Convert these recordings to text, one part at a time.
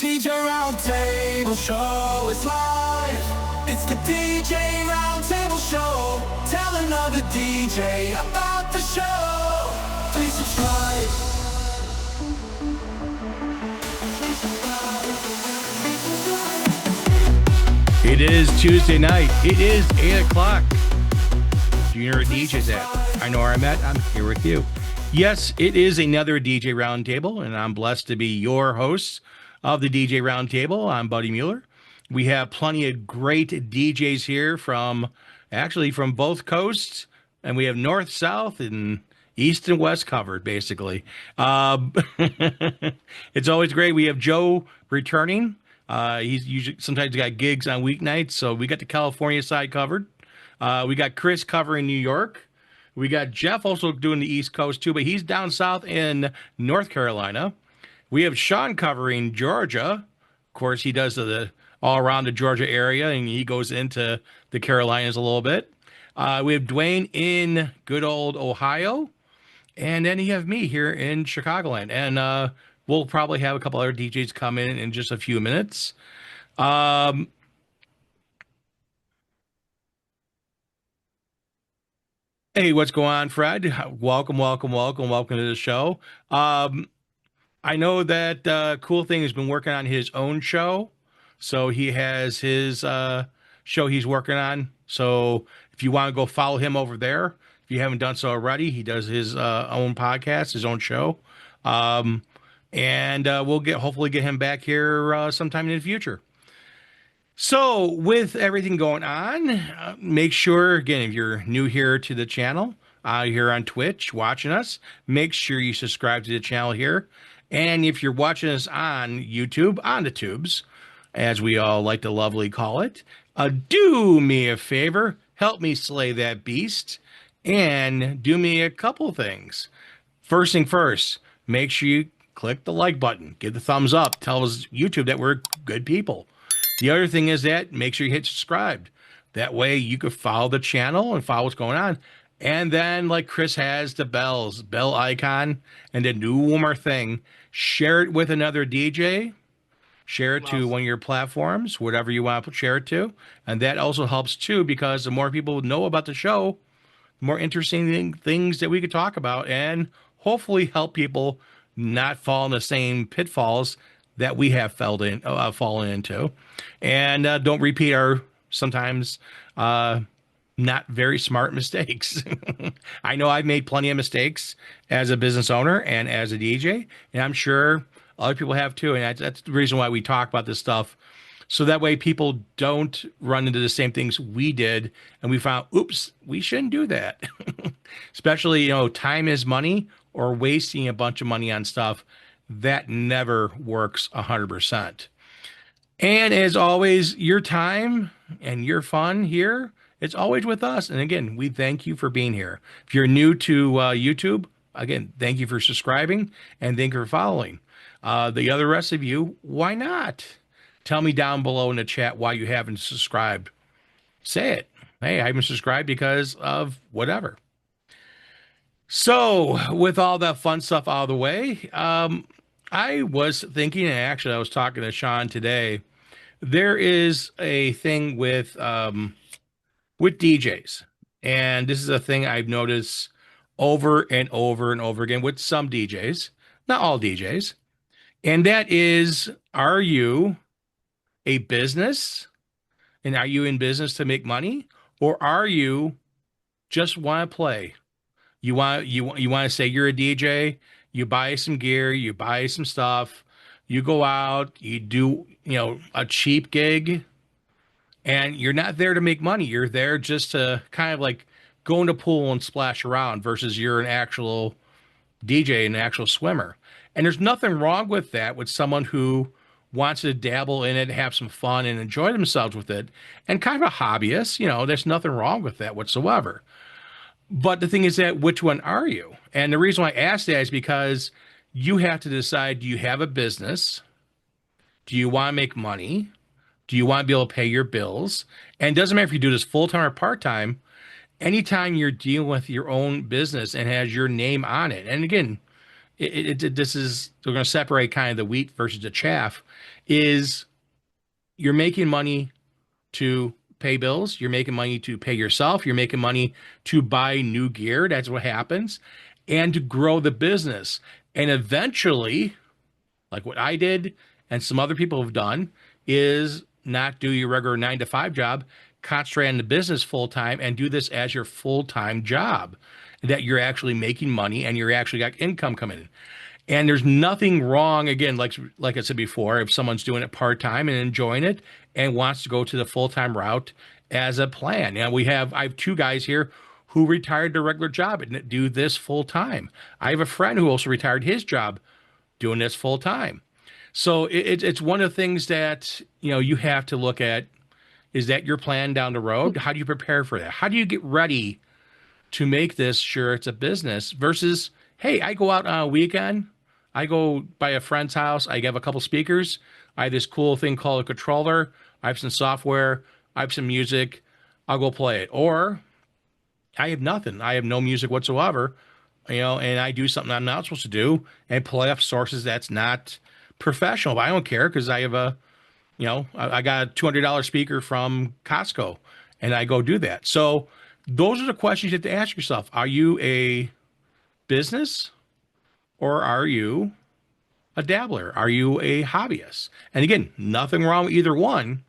DJ Roundtable Show is live. It's the DJ Roundtable Show. Tell another DJ about the show. Please subscribe. It is Tuesday night. It is 8 o'clock. Do you know where DJ's at? I know where I'm at. I'm here with you. Yes, it is another DJ Roundtable, and I'm blessed to be your host of the DJ Roundtable. I'm Buddy Mueller. We have plenty of great DJs here from both coasts, and we have north, south, and east and west covered, basically. It's always great. We have Joe returning. He's usually sometimes got gigs on weeknights, so we got the California side covered. We got Chris covering New York. We got Jeff also doing the East Coast too, but he's down south in North Carolina. We have Sean covering Georgia. Of course, he does the all around the Georgia area, and he goes into the Carolinas a little bit. We have Dwayne in good old Ohio, and then you have me here in Chicagoland. And we'll probably have a couple other DJs come in just a few minutes. Hey, what's going on, Fred? Welcome to the show. I know that Cool Thing has been working on his own show, so he has his show he's working on. So if you want to go follow him over there, if you haven't done so already, he does his own podcast, his own show, and we'll hopefully get him back here sometime in the future. So with everything going on, make sure, again, if you're new here to the channel, here on Twitch watching us, make sure you subscribe to the channel here. And if you're watching us on YouTube, on the tubes, as we all like to lovely call it, do me a favor, help me slay that beast, and do me a couple things. First thing first, make sure you click the like button, give the thumbs up, tell us YouTube that we're good people. The other thing is that make sure you hit subscribe. That way you can follow the channel and follow what's going on. And then, like Chris has the bell icon, and then do one more thing. Share it with another DJ. Share it to one of your platforms, whatever you want to share it to. And that also helps too, because the more people know about the show, the more interesting things that we could talk about, and hopefully help people not fall in the same pitfalls that we have fallen into, and don't repeat our sometimes not very smart mistakes. I know I've made plenty of mistakes as a business owner and as a DJ, and I'm sure other people have too. And that's the reason why we talk about this stuff, so that way people don't run into the same things we did, and we found, oops, we shouldn't do that. Especially, time is money, or wasting a bunch of money on stuff that never works 100%. And as always, your time and your fun here, it's always with us. And again, we thank you for being here. If you're new to YouTube, again, thank you for subscribing and thank you for following. The other rest of you, why not? Tell me down below in the chat why you haven't subscribed. Say it. Hey, I haven't subscribed because of whatever. So with all that fun stuff out of the way, I was thinking, and actually I was talking to Sean today, there is a thing with DJs. And this is a thing I've noticed over and over and over again with some DJs, not all DJs. And that is, are you a business? And are you in business to make money? Or are you just want to play? You want to say you're a DJ, you buy some gear, you buy some stuff, you go out, you do, a cheap gig, and you're not there to make money. You're there just to kind of like go in the pool and splash around, versus you're an actual DJ, an actual swimmer. And there's nothing wrong with that, with someone who wants to dabble in it, have some fun and enjoy themselves with it, and kind of a hobbyist, there's nothing wrong with that whatsoever. But the thing is that, which one are you? And the reason why I ask that is because you have to decide, do you have a business? Do you want to make money? Do you want to be able to pay your bills? And it doesn't matter if you do this full-time or part-time, anytime you're dealing with your own business and has your name on it. And again, this is, we're going to separate kind of the wheat versus the chaff. Is you're making money to pay bills, you're making money to pay yourself, you're making money to buy new gear. That's what happens, and to grow the business. And eventually, like what I did and some other people have done, is not do your regular 9 to 5 job, concentrate on the business full time and do this as your full time job. That you're actually making money and you're actually got income coming in. And there's nothing wrong, again, like I said before, if someone's doing it part time and enjoying it and wants to go to the full time route as a plan. Now I have two guys here who retired their regular job and do this full time. I have a friend who also retired his job doing this full time. So it's one of the things that you have to look at. Is that your plan down the road? How do you prepare for that? How do you get ready to make this sure it's a business versus, hey, I go out on a weekend, I go by a friend's house, I have a couple speakers, I have this cool thing called a controller, I have some software, I have some music, I'll go play it. Or I have nothing, I have no music whatsoever, and I do something I'm not supposed to do and play up sources that's not professional. But I don't care because I have I got a $200 speaker from Costco and I go do that. So those are the questions you have to ask yourself. Are you a business or are you a dabbler? Are you a hobbyist? And again, nothing wrong with either one,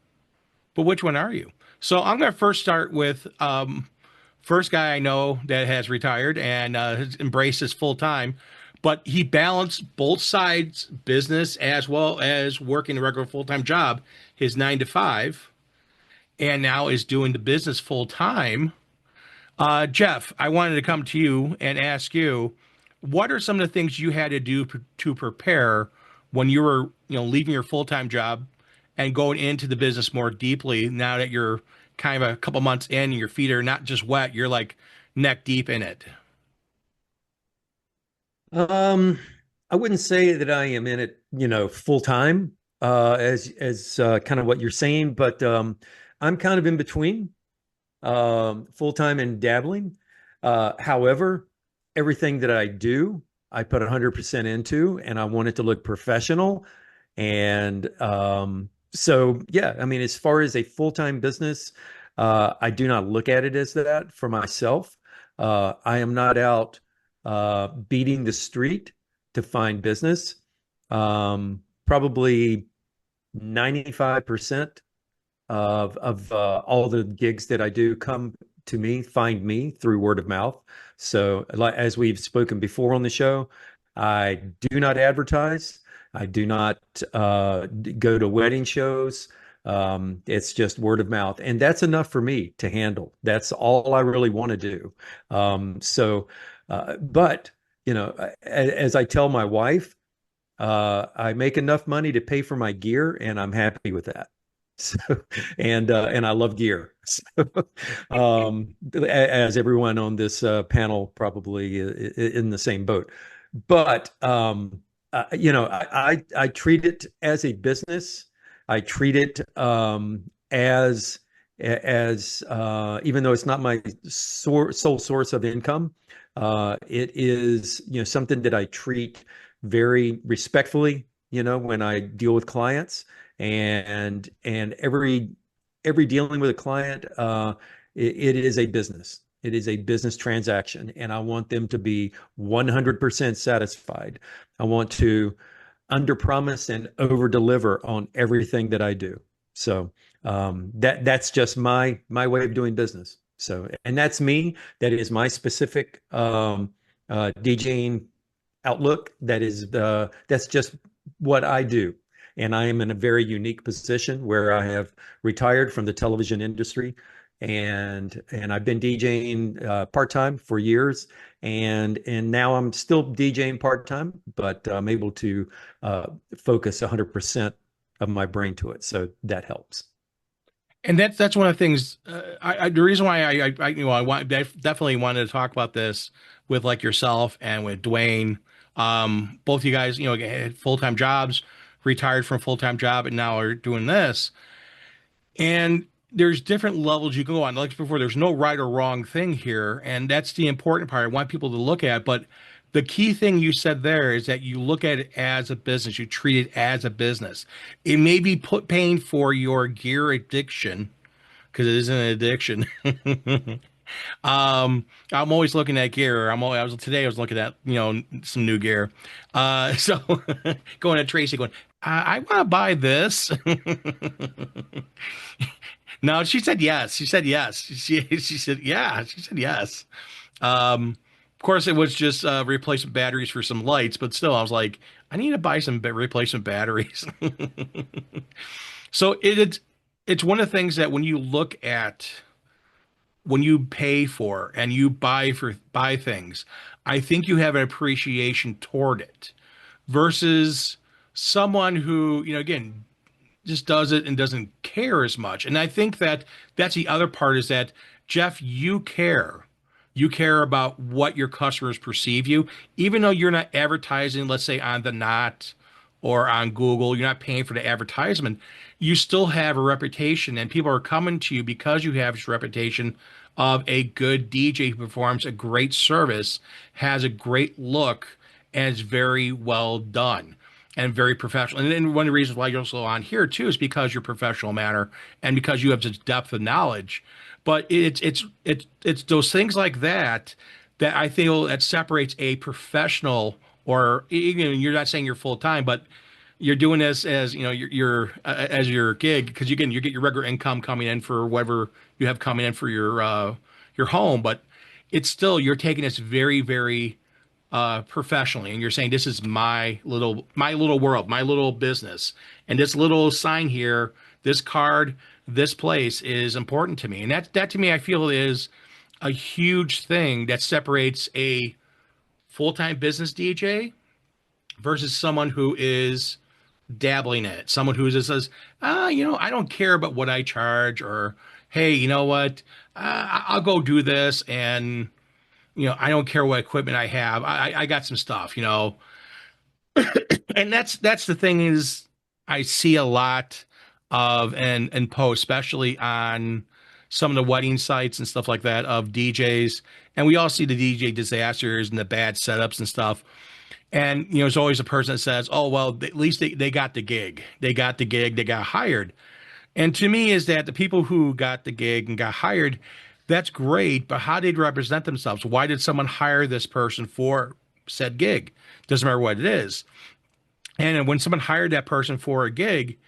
but which one are you? So I'm going to first start with first guy I know that has retired and has embraced this full time, but he balanced both sides, business as well as working a regular full time job, his 9 to 5, and now is doing the business full time. Jeff, I wanted to come to you and ask you, what are some of the things you had to do to prepare when you were, leaving your full-time job and going into the business more deeply now that you're kind of a couple months in and your feet are not just wet, you're like neck deep in it? Um, I wouldn't say that I am in it, full time, as kind of what you're saying, but I'm kind of in between, full time and dabbling. However, everything that I do, I put 100% into, and I want it to look professional. And so, yeah, I mean, as far as a full time business, I do not look at it as that for myself. I am not out beating the street to find business. Probably 95% of all the gigs that I do come to me, find me through word of mouth. So, like, as we've spoken before on the show, I do not advertise. I do not go to wedding shows. It's just word of mouth, and that's enough for me to handle. That's all I really want to do. But as I tell my wife, I make enough money to pay for my gear, and I'm happy with that. So, and I love gear. So, as everyone on this panel probably in the same boat. But I treat it as a business. I treat it as even though it's not my sole source of income, it is something that I treat very respectfully. When I deal with clients, and every dealing with a client, it is a business. It is a business transaction, and I want them to be 100% satisfied. I want to underpromise and overdeliver on everything that I do. So that's just my way of doing business. So, and that's me. That is my specific DJing outlook. That's just what I do. And I am in a very unique position where I have retired from the television industry, and I've been DJing part-time for years, and now I'm still DJing part-time, but I'm able to focus 100% of my brain to it. So that helps. And that's one of the things. The reason why I definitely wanted to talk about this with like yourself and with Dwayne. Both you guys, had full-time jobs, retired from a full-time job, and now are doing this. And there's different levels you can go on. Like before, there's no right or wrong thing here, and that's the important part. I want people to look at, but the key thing you said there is that you look at it as a business, you treat it as a business. It may be paying for your gear addiction because it is an addiction. I'm always looking at gear. I was looking at, some new gear. So going to Tracy going, I want to buy this. No, she said yes. She said yes. She said, yeah, she said yes. Of course, it was just replacement batteries for some lights, but still, I was like, I need to buy some replacement batteries. So it's one of the things that when you pay for and you buy things, I think you have an appreciation toward it versus someone who, again, just does it and doesn't care as much. And I think that that's the other part is that, Jeff, you care. You care about what your customers perceive you, even though you're not advertising, let's say on the Knot or on Google, you're not paying for the advertisement. You still have a reputation, and people are coming to you because you have this reputation of a good DJ who performs a great service, has a great look, and is very well done and very professional. And one of the reasons why you're also on here too is because you're professional manner and because you have such depth of knowledge. But it's those things like that that I feel that separates a professional, or even you're not saying you're full time, but you're doing this as your as your gig, because you get your regular income coming in for whatever you have coming in for your home, but it's still, you're taking this very, very professionally, and you're saying this is my little world, my little business, and this little sign here, this card, this place is important to me. And that to me, I feel is a huge thing that separates a full-time business DJ versus someone who is dabbling in it. Someone who just says, I don't care about what I charge, or, hey, you know what, I'll go do this, and, I don't care what equipment I have. I got some stuff, and that's the thing is I see a lot of and posts, especially on some of the wedding sites and stuff like that, of DJs. And we all see the DJ disasters and the bad setups and stuff. And, there's always a person that says, oh, well, at least they got the gig. They got the gig. They got hired. And to me is that the people who got the gig and got hired, that's great. But how did they represent themselves? Why did someone hire this person for said gig? Doesn't matter what it is. And when someone hired that person for a gig,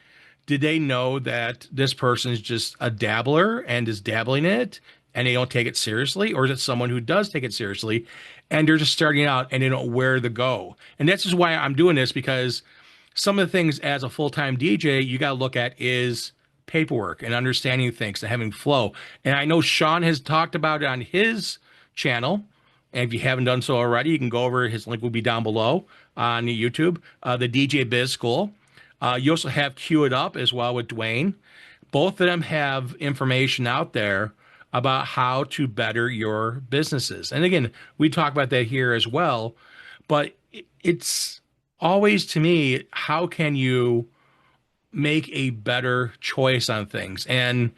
did they know that this person is just a dabbler and is dabbling in it and they don't take it seriously? Or is it someone who does take it seriously and they're just starting out and they don't know where to go? And that's just why I'm doing this, because some of the things as a full-time DJ you got to look at is paperwork and understanding things and having flow. And I know Sean has talked about it on his channel. And if you haven't done so already, you can go over, his link will be down below on YouTube, the DJ Biz School. You also have Cue It Up as well with Dwayne. Both of them have information out there about how to better your businesses. And again, we talk about that here as well, but it's always, to me, how can you make a better choice on things? And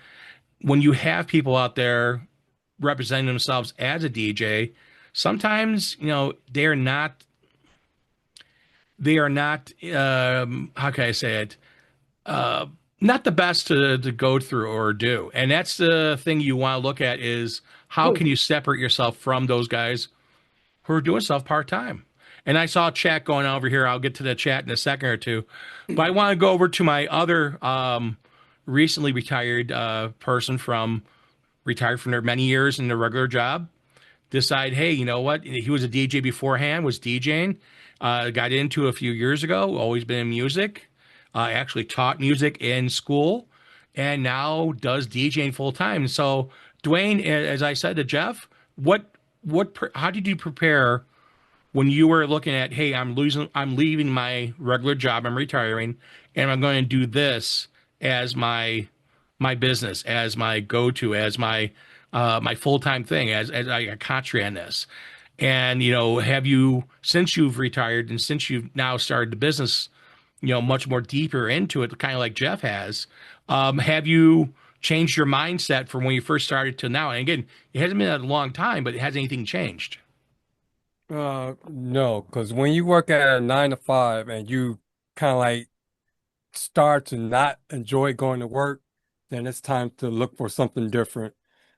when you have people out there representing themselves as a DJ, sometimes, they're not, how can I say it? Not the best to go through or do. And that's the thing you want to look at is how can you separate yourself from those guys who are doing stuff part-time? And I saw a chat going on over here. I'll get to the chat in a second or two. But I want to go over to my other recently retired person retired from their many years in their regular job. Decide, hey, you know what? He was a DJ beforehand, was DJing. Got into a few years ago, always been in music. Actually taught music in school, and now does DJing full time. So, Dwayne, as I said to Jeff, how did you prepare when you were looking at, hey, I'm leaving my regular job, I'm retiring, and I'm going to do this as my business, as my go-to, as my full-time thing, as I concentrate on this. And, have you, since you've retired and since you've now started the business, much more deeper into it, kind of like Jeff has, have you changed your mindset from when you first started to now? And again, it hasn't been a long time, but has anything changed? No, because when you work at a 9 to 5 and you kind of like start to not enjoy going to work, then it's time to look for something different.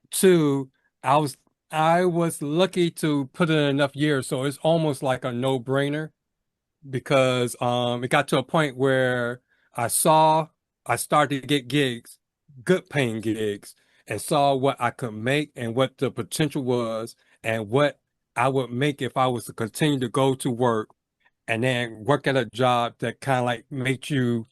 Two, I was I was lucky to put in enough years, so it's almost like a no-brainer because it got to a point where I saw I started to get gigs, good paying gigs, and saw what I could make and what the potential was and what I would make if I was to continue to go to work and then work at a job that kind of like makes you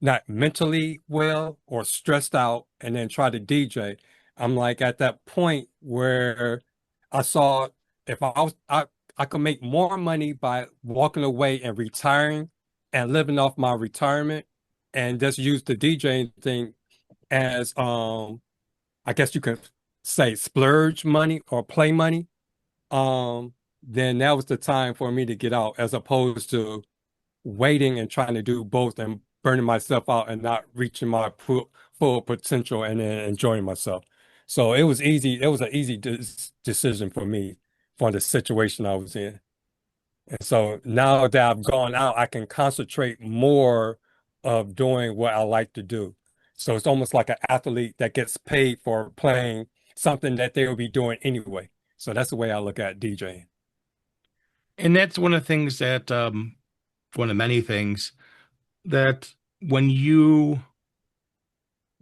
not mentally well or stressed out and then try to DJ. I'm like at that point where I saw if I could make more money by walking away and retiring and living off my retirement and just use the DJing thing as I guess you could say splurge money or play money. Then that was the time for me to get out as opposed to waiting and trying to do both and burning myself out and not reaching my full potential and then enjoying myself. So it was easy. It was an easy decision for me for the situation I was in. And so now that I've gone out, I can concentrate more of doing what I like to do. So it's almost like an athlete that gets paid for playing something that they will be doing anyway. So that's the way I look at DJing. And that's one of the things that, one of many things that when you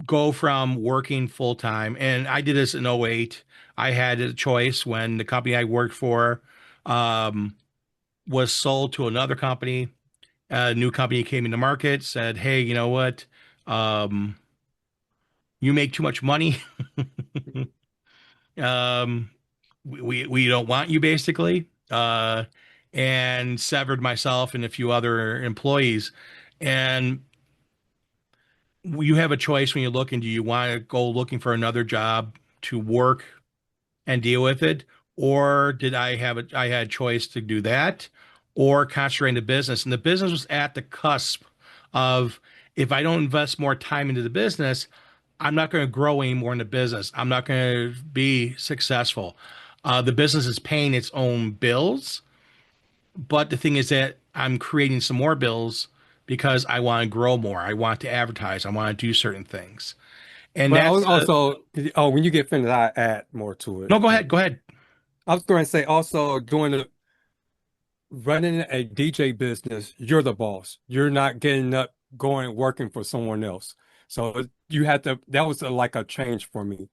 go from working full time, and I did this in '08, I had a choice when the company I worked for um, was sold to another company. A new company came in the market, said, "Hey, you know what? Um, you make too much money. um, we don't want you," basically, and severed myself and a few other employees. And you have a choice when you look, and do you want to go looking for another job to work and deal with it, or did I had a choice to do that, or concentrate in the business? And the business was at the cusp of, if I don't invest more time into the business, I'm not going to grow anymore in the business. I'm not going to be successful. The business is paying its own bills, but the thing is that I'm creating some more bills because I want to grow more. I want to advertise. I want to do certain things. And But I was that's also, oh, when you get finished, I add more to it. no, go ahead. Go ahead. I was going to say also running a DJ business, you're the boss. You're not getting up, going, working for someone else. So you had to, that was like a change for me.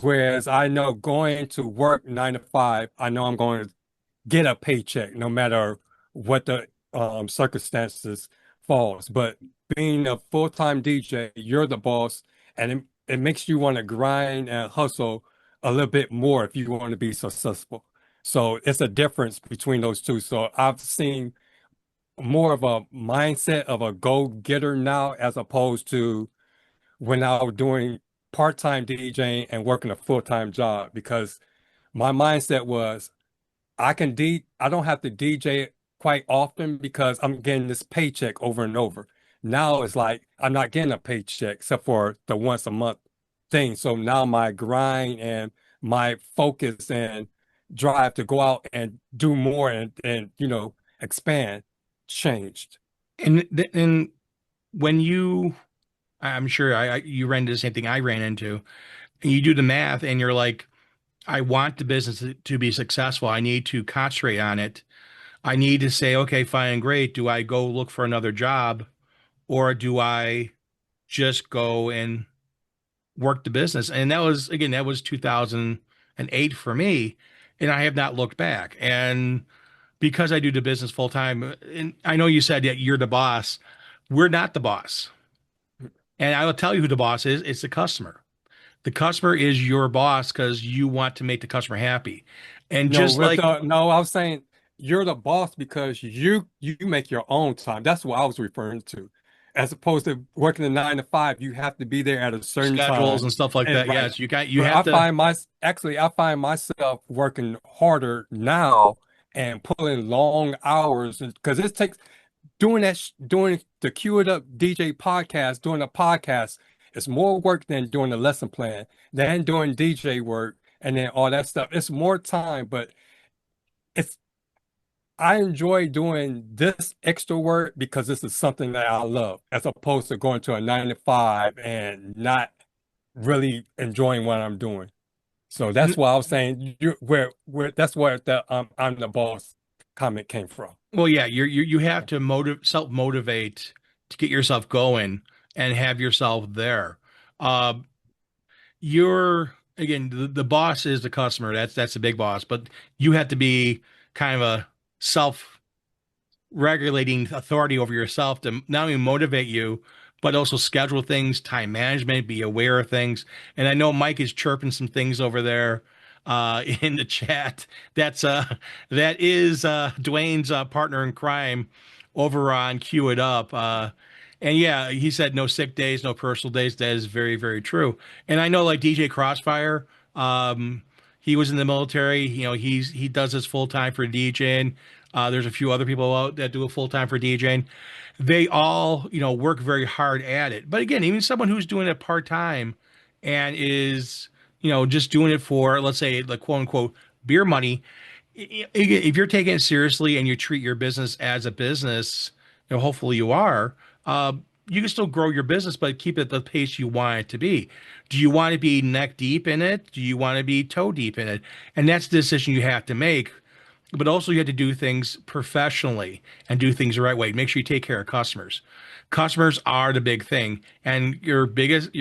Whereas I know going to work 9 to 5, I know I'm going to get a paycheck no matter what the circumstances falls. But being a full-time DJ, you're the boss, and it makes you want to grind and hustle a little bit more if you want to be successful. So it's a difference between those two. So I've seen more of a mindset of a go-getter now as opposed to when I was doing part-time DJing and working a full-time job because my mindset was I don't have to DJ quite often because I'm getting this paycheck over and over. Now it's like I'm not getting a paycheck except for the once a month thing. So now my grind and my focus and drive to go out and do more and expand changed. And when you, I'm sure you ran into the same thing I ran into, and you do the math, and you're like, I want the business to be successful. I need to concentrate on it. I need to say, okay, fine and great. Do I go look for another job, or do I just go and work the business? And that was, again, that was 2008 for me, and I have not looked back. And because I do the business full time, and I know you said that you're the boss. We're not the boss. And I will tell you who the boss is. It's the customer. The customer is your boss because you want to make the customer happy. And No, just with like, no, I was saying you're the boss because you make your own time. That's what I was referring to. As opposed to working a 9 to 5, you have to be there at a certain schedules time. and stuff like And that, right. yes, you But have to. I find myself working harder now and pulling long hours because it takes doing the Cue It Up DJ podcast, doing a podcast is more work than doing the lesson plan, than doing DJ work and then all that stuff. It's more time, but it's I enjoy doing this extra work because this is something that I love, as opposed to going to a 9 to 5 and not really enjoying what I'm doing. So that's why I was saying where that's where the I'm the boss comment came from. Well, yeah, you have to self-motivate to get yourself going and have yourself there. Uh, you're again the boss is the customer. That's the big boss, but you have to be kind of a self regulating authority over yourself to not only motivate you, but also schedule things, time management, be aware of things. And I know Mike is chirping some things over there in the chat. That is Dwayne's partner in crime over on Cue It Up. And yeah, he said no sick days, no personal days. That is very, very true. And I know like DJ Crossfire, he was in the military. You know, he does this full time for DJing. There's a few other people out that do it full time for DJing. They all, you know, work very hard at it. But again, even someone who's doing it part time and is, you know, just doing it for, let's say, like quote unquote beer money. If you're taking it seriously and you treat your business as a business, you know, hopefully you are. Uh, you can still grow your business, but keep it at the pace you want it to be. Do you want to be neck deep in it? Do you want to be toe deep in it? And that's the decision you have to make, but also you have to do things professionally and do things the right way. Make sure you take care of customers. Customers are the big thing, and your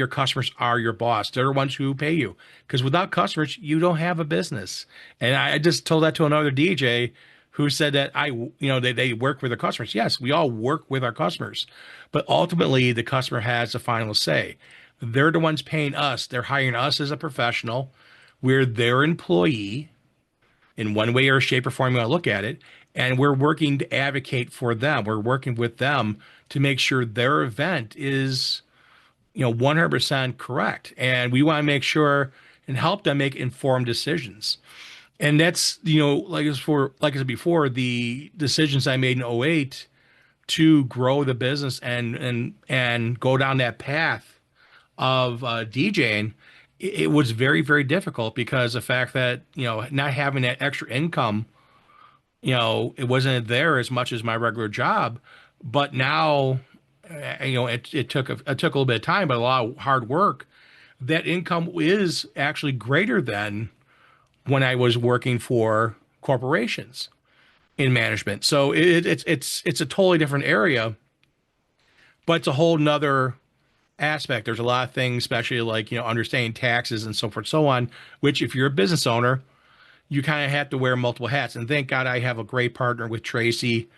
customers are your boss. They're the ones who pay you. Because without customers, you don't have a business. And I just told that to another DJ who said that they work with their customers. Yes, we all work with our customers, but ultimately the customer has the final say. They're the ones paying us. They're hiring us as a professional. We're their employee in one way or shape or form you want to look at it. And we're working to advocate for them. We're working with them to make sure their event is, you know, 100% correct. And we want to make sure and help them make informed decisions. And that's, you know, like I said before, the decisions I made in '08 to grow the business and go down that path of DJing, it was very, very difficult because the fact that, you know, not having that extra income, you know, it wasn't there as much as my regular job. But now, you know, it took a little bit of time, but a lot of hard work. That income is actually greater than when I was working for corporations in management. So it's a totally different area, but it's a whole nother aspect. There's a lot of things, especially like, you know, understanding taxes and so forth, so on, which if you're a business owner, you kind of have to wear multiple hats. And thank God I have a great partner with Tracy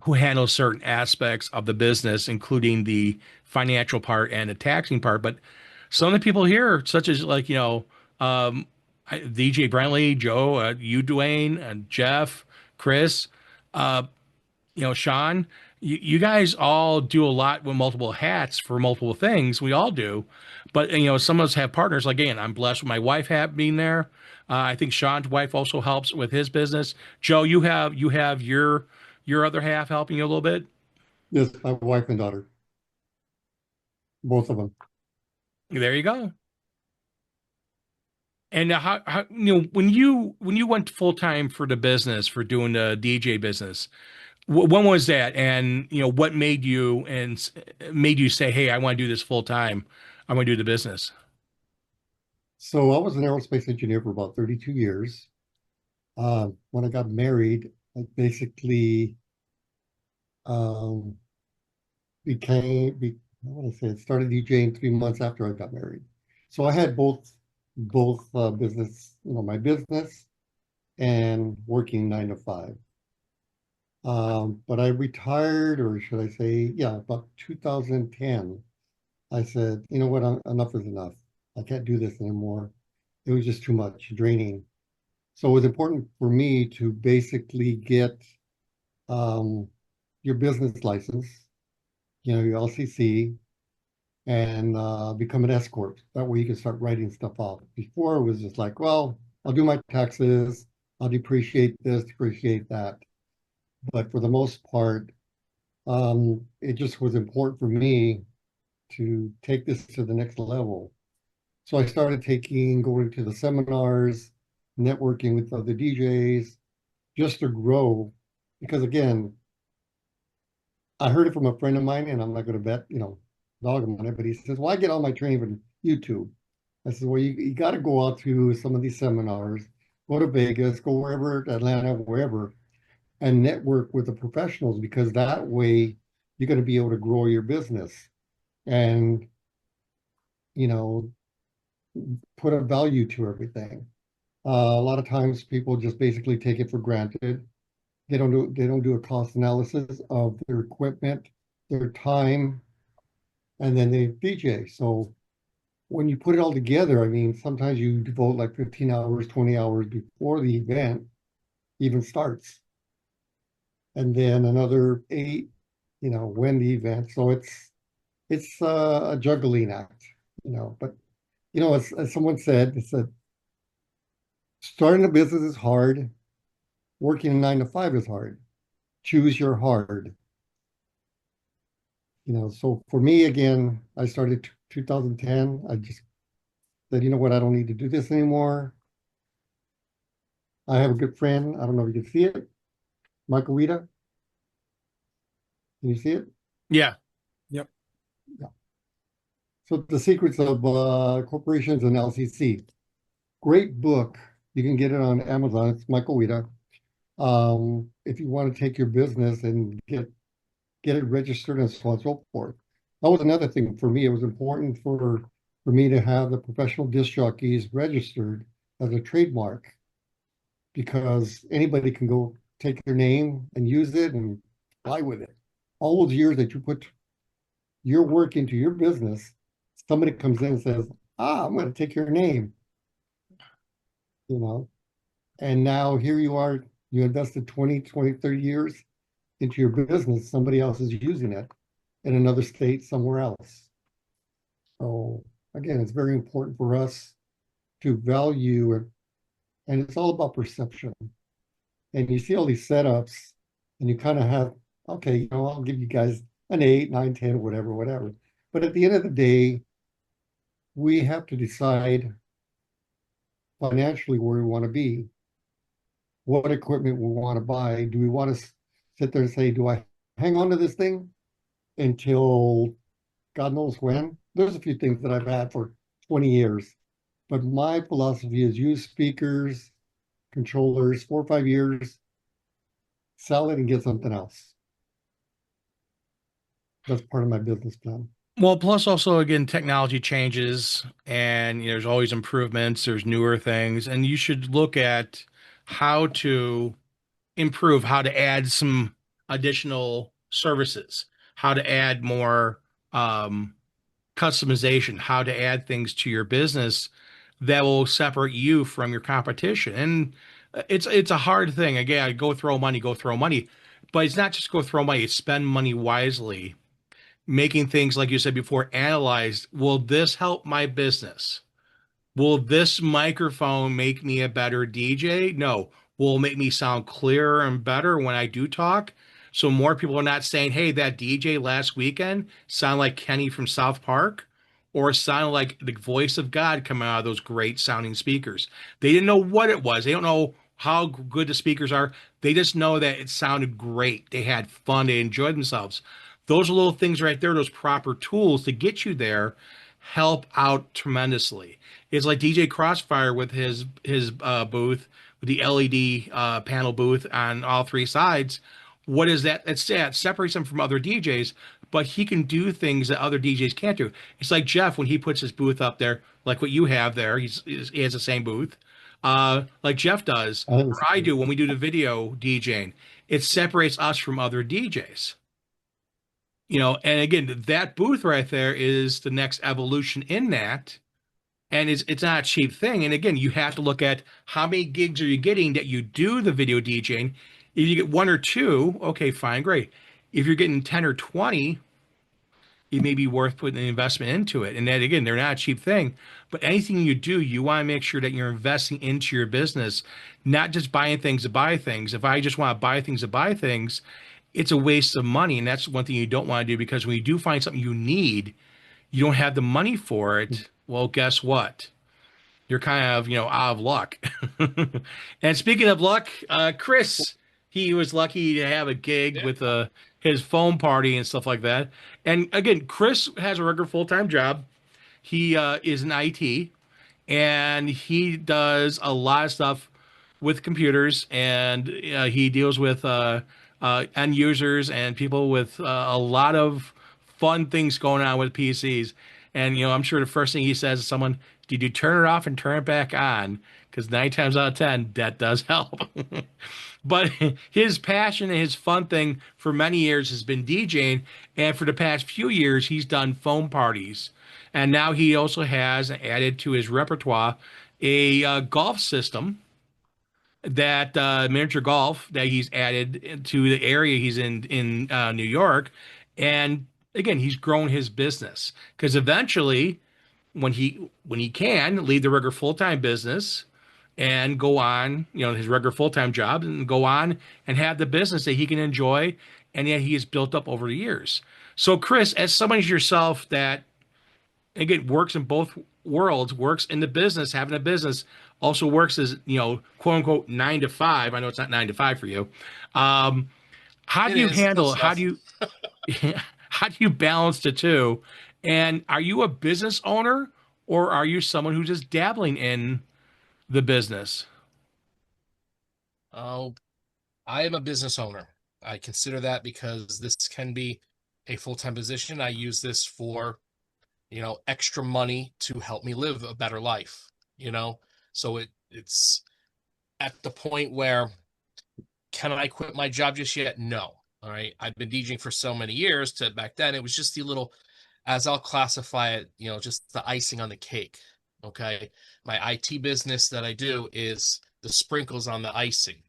who handles certain aspects of the business, including the financial part and the taxing part. But some of the people here, such as like, you know, DJ Brentley, Joe, you, Dwayne, and Jeff, Chris, uh, you know, Sean, you guys all do a lot with multiple hats for multiple things. We all do. But, you know, some of us have partners. Like, again, I'm blessed with my wife being there. I think Sean's wife also helps with his business. Joe, you have your other half helping you a little bit. Yes, my wife and daughter, both of them. There you go. And how you know when you went full time for the business for doing the DJ business, when was that? And you know what made you say, "Hey, I want to do this full time. I want to do the business." So I was an aerospace engineer for about 32 years. When I got married, I basically um, I want to say, I started DJing 3 months after I got married. So I had both business, you know, my business and working 9 to 5. But I retired, or should I say, yeah, about 2010. I said, you know what, enough is enough. I can't do this anymore. It was just too much, draining. So it was important for me to basically get um, your business license, you know, your LCC, and become an escort. That way you can start writing stuff off. Before it was just like, well, I'll do my taxes, I'll depreciate this, depreciate that. But for the most part, it just was important for me to take this to the next level. So I started going to the seminars, networking with other DJs, just to grow. Because again, I heard it from a friend of mine, and I'm not going to bet, dog on it, but he says, well, I get all my training from YouTube. I said, well, you got to go out to some of these seminars, go to Vegas, go wherever, Atlanta, wherever, and network with the professionals, because that way you're going to be able to grow your business and, you know, put a value to everything. A lot of times people just basically take it for granted. They don't do a cost analysis of their equipment, their time, and then they DJ. So when you put it all together, I mean, sometimes you devote like 15 hours, 20 hours before the event even starts. And then another 8, when the event. So it's a juggling act, but as someone said, it said starting a business is hard, working a 9 to 5 is hard. Choose your hard. So for me, again, I started 2010. I just said, you know what, I don't need to do this anymore. I have a good friend. I don't know if you can see it. Michael Wita. Can you see it? Yeah. Yep. Yeah. So The Secrets of Corporations and LCC. Great book. You can get it on Amazon. It's Michael Wita. If you want to take your business and get it registered and so on and so forth. That was another thing for me. It was important for me to have the professional disc jockeys registered as a trademark, because anybody can go take their name and use it and fly with it. All those years that you put your work into your business, somebody comes in and says, I'm going to take your name, and now here you are, you invested 20, 30 years into your business, somebody else is using it in another state somewhere else. So again, it's very important for us to value it, and it's all about perception. And you see all these setups, and you kind of have, okay, I'll give you guys an 8, 9, 10, whatever. But at the end of the day, we have to decide financially where we want to be, what equipment we want to buy. Do we want to sit there and say, do I hang on to this thing until God knows when? There's a few things that I've had for 20 years, but my philosophy is use speakers, controllers, 4 or 5 years, sell it and get something else. That's part of my business plan. Well, plus also again, technology changes and there's always improvements, there's newer things, and you should look at how to improve, how to add some additional services, how to add more customization, how to add things to your business that will separate you from your competition. And it's a hard thing. Again, go throw money, but it's not just go throw money, it's spend money wisely, making things, like you said before, analyzed. Will this help my business? Will this microphone make me a better DJ? No. Will it make me sound clearer and better when I do talk? So more people are not saying, hey, that DJ last weekend sounded like Kenny from South Park, or sounded like the voice of God coming out of those great sounding speakers. They didn't know what it was. They don't know how good the speakers are. They just know that it sounded great. They had fun. They enjoyed themselves. Those are little things right there, those proper tools to get you there, help out tremendously. It's like DJ Crossfire with his booth, with the LED panel booth on all 3 sides. What is that? It separates him from other DJs, but he can do things that other DJs can't do. It's like Jeff when he puts his booth up there, like what you have there. He has the same booth, like Jeff does, or I do when we do the video DJing. It separates us from other DJs. And again, that booth right there is the next evolution in that. And it's not a cheap thing. And again, you have to look at how many gigs are you getting that you do the video DJing. If you get 1 or 2, okay, fine, great. If you're getting 10 or 20, it may be worth putting an investment into it. And that, again, they're not a cheap thing. But anything you do, you want to make sure that you're investing into your business, not just buying things to buy things. If I just want to buy things to buy things, it's a waste of money. And that's one thing you don't want to do, because when you do find something you need, you don't have the money for it. Well, guess what? you're kind of, out of luck. And speaking of luck, Chris, he was lucky to have a gig with his foam party and stuff like that. And again, Chris has a regular full-time job. He is in IT, and he does a lot of stuff with computers, and he deals with end users and people with a lot of fun things going on with PCs. And I'm sure the first thing he says to someone, "Did you turn it off and turn it back on?" Because 9 times out of 10, that does help. But his passion and his fun thing for many years has been DJing, and for the past few years, he's done foam parties. And now he also has added to his repertoire a golf system, that miniature golf that he's added to the area he's in New York. And again, he's grown his business because eventually, when he can leave the regular full-time business and go on, his regular full-time job, and go on and have the business that he can enjoy and that he has built up over the years. So, Chris, as someone as yourself that again works in both worlds, works in the business, having a business, also works as quote unquote 9 to 5. I know it's not 9 to 5 for you. How do you handle? How do you how do you balance the two? And are you a business owner, or are you someone who's just dabbling in the business? Oh, I am a business owner. I consider that because this can be a full-time position. I use this for, extra money to help me live a better life, So it's at the point where, can I quit my job just yet? No. All right. I've been DJing for so many years to back then. It was just the little, as I'll classify it, just the icing on the cake. Okay. My IT business that I do is the sprinkles on the icing.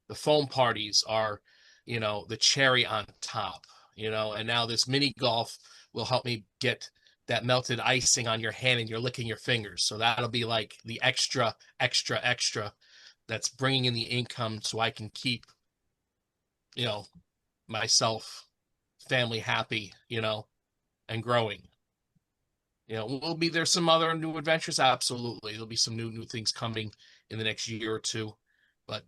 The foam parties are, the cherry on top, and now this mini golf will help me get that melted icing on your hand and you're licking your fingers. So that'll be like the extra, extra, extra that's bringing in the income so I can keep, myself, family happy, and growing. There's some other new adventures. Absolutely. There'll be some new things coming in the next year or two, but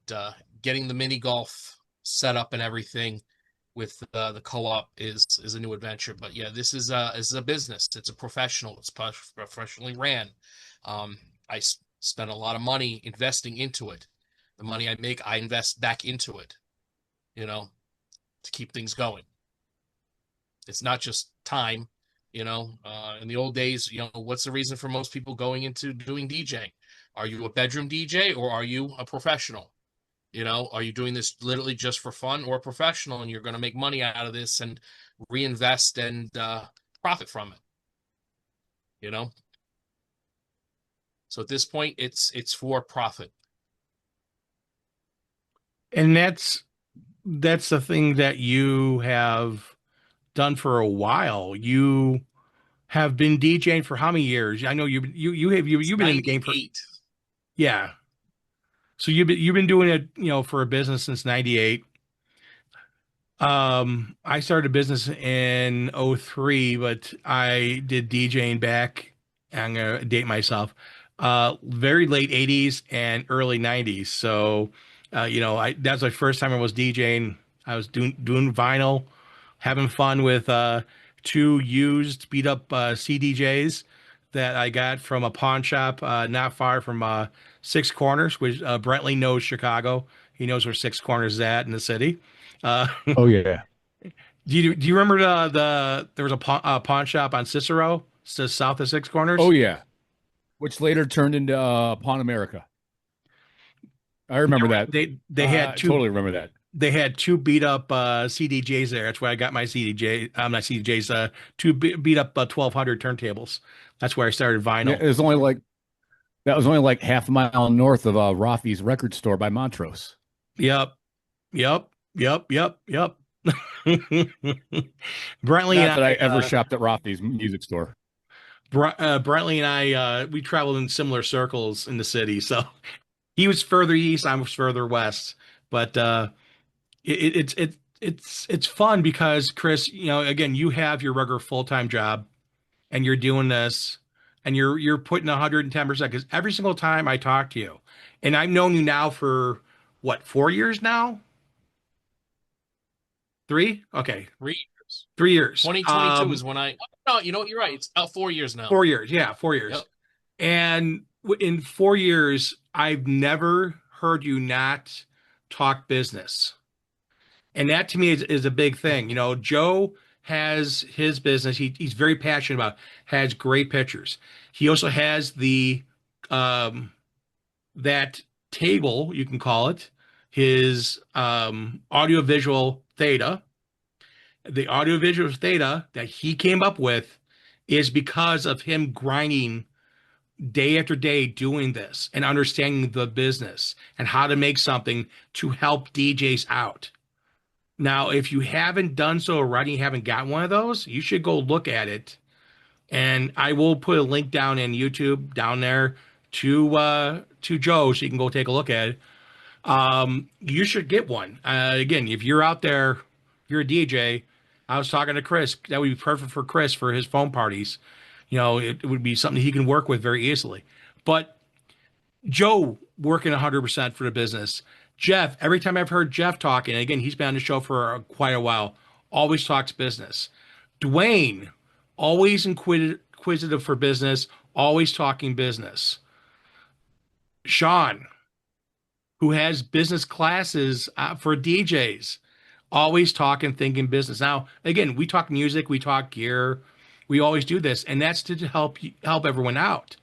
getting the mini golf set up and everything with the co-op is a new adventure. But yeah, this is a business. It's a professional. It's professionally ran. I spend a lot of money investing into it. The money I make, I invest back into it, to keep things going. It's not just time, in the old days, what's the reason for most people going into doing DJing? Are you a bedroom DJ or are you a professional? Are you doing this literally just for fun or professional, and you're going to make money out of this and reinvest and profit from it? So at this point, it's for profit. And that's the thing that you have done for a while. You have been DJing for how many years? I know you've been in the game for, yeah. So you've been doing it, for a business since 98. I started a business in '03, but I did DJing back, I'm gonna date myself, very late '80s and early '90s. So, that's my first time I was DJing. I was doing vinyl, having fun with two used beat up CDJs that I got from a pawn shop not far from Six Corners, which Brentley knows Chicago. He knows where Six Corners is at in the city. Oh yeah. Do you remember there was a pawn shop on Cicero, south of Six Corners? Oh yeah. Which later turned into Pawn America. I remember that. They had two. Totally remember that. They had two beat up CDJs there. That's where I got my CDJ. Not CDJs. Two beat up 1200 turntables. That's where I started vinyl. Yeah, that was only like half a mile north of Rafi's record store by Montrose. Yep. Brentley Not that I ever shopped at Rafi's music store. Brentley and I we traveled in similar circles in the city. So he was further east, I was further west. But it's fun because, Chris, again, you have your regular full-time job and you're doing this, and you're putting 110%, because every single time I talk to you, and I've known you now for what, 4 years now? Three? Okay, 3 years. 3 years. 2022 is when I. No, you know what? You're right. It's about 4 years now. 4 years, yeah, 4 years. Yep. And in 4 years, I've never heard you not talk business. And that to me is a big thing. You know, Joe has his business. He's very passionate about, has great pictures. He also has the that table, you can call it, his audiovisual theta. The audiovisual theta that he came up with is because of him grinding day after day doing this and understanding the business and how to make something to help DJs out. Now, if you haven't done so already, you haven't got one of those, you should go look at it. And I will put a link down in YouTube down there to Joe, so you can go take a look at it. You should get one. Again, if you're out there, you're a DJ. I was talking to Chris. That would be perfect for Chris for his phone parties. You know, it would be something he can work with very easily. But Joe working 100% for the business. Jeff, every time I've heard Jeff talking, and again, he's been on the show for quite a while, always talks business. Dwayne, always inquisitive for business, always talking business. Sean, who has business classes for DJs, always talking, thinking business. Now, again, we talk music, we talk gear, we always do this, and that's to help everyone out.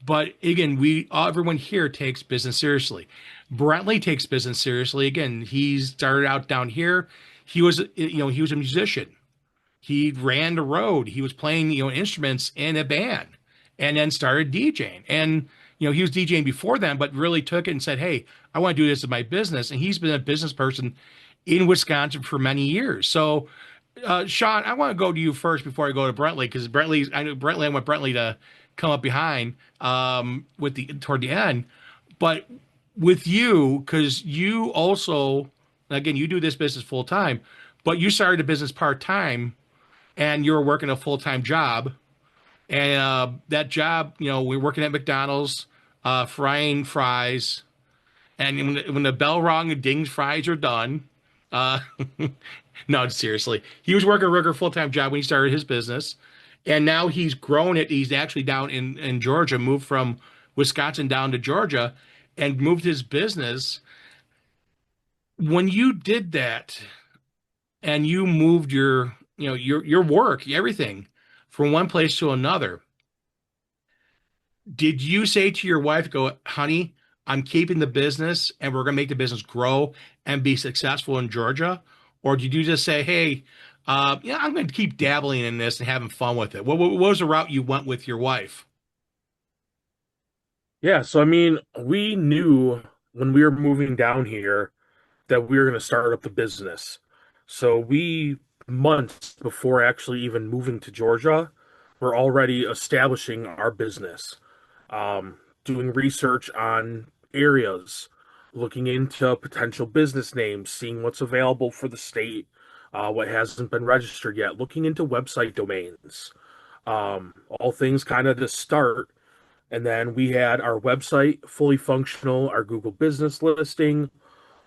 But again, everyone here takes business seriously. Brentley takes business seriously. Again, he started out down here. He was a musician. He ran the road. He was playing, instruments in a band, and then started DJing. And he was DJing before then, but really took it and said, "Hey, I want to do this as my business." And he's been a business person in Wisconsin for many years. So, Sean, I want to go to you first before I go to Brentley, because I want Brentley to come up behind toward the end. But with you, because you also, again, you do this business full time, but you started a business part time, and you're working a full time job. And that job, we're working at McDonald's, frying fries. And when the bell rung and Ding's fries are done, no, seriously, he was working a regular full time job when he started his business, and now he's grown it. He's actually down in Georgia, moved from Wisconsin down to Georgia, and moved his business. When you did that, and you moved your work, everything from one place to another, did you say to your wife, go, "Honey, I'm keeping the business and we're going to make the business grow and be successful in Georgia"? Or did you just say, "Hey, I'm going to keep dabbling in this and having fun with it"? What was the route you went with your wife? Yeah, so I mean, we knew when we were moving down here that we were going to start up the business. So we, months before actually even moving to Georgia, were already establishing our business, doing research on areas, looking into potential business names, seeing what's available for the state, what hasn't been registered yet, looking into website domains, all things kind of to start. And then we had our website fully functional, our Google business listing,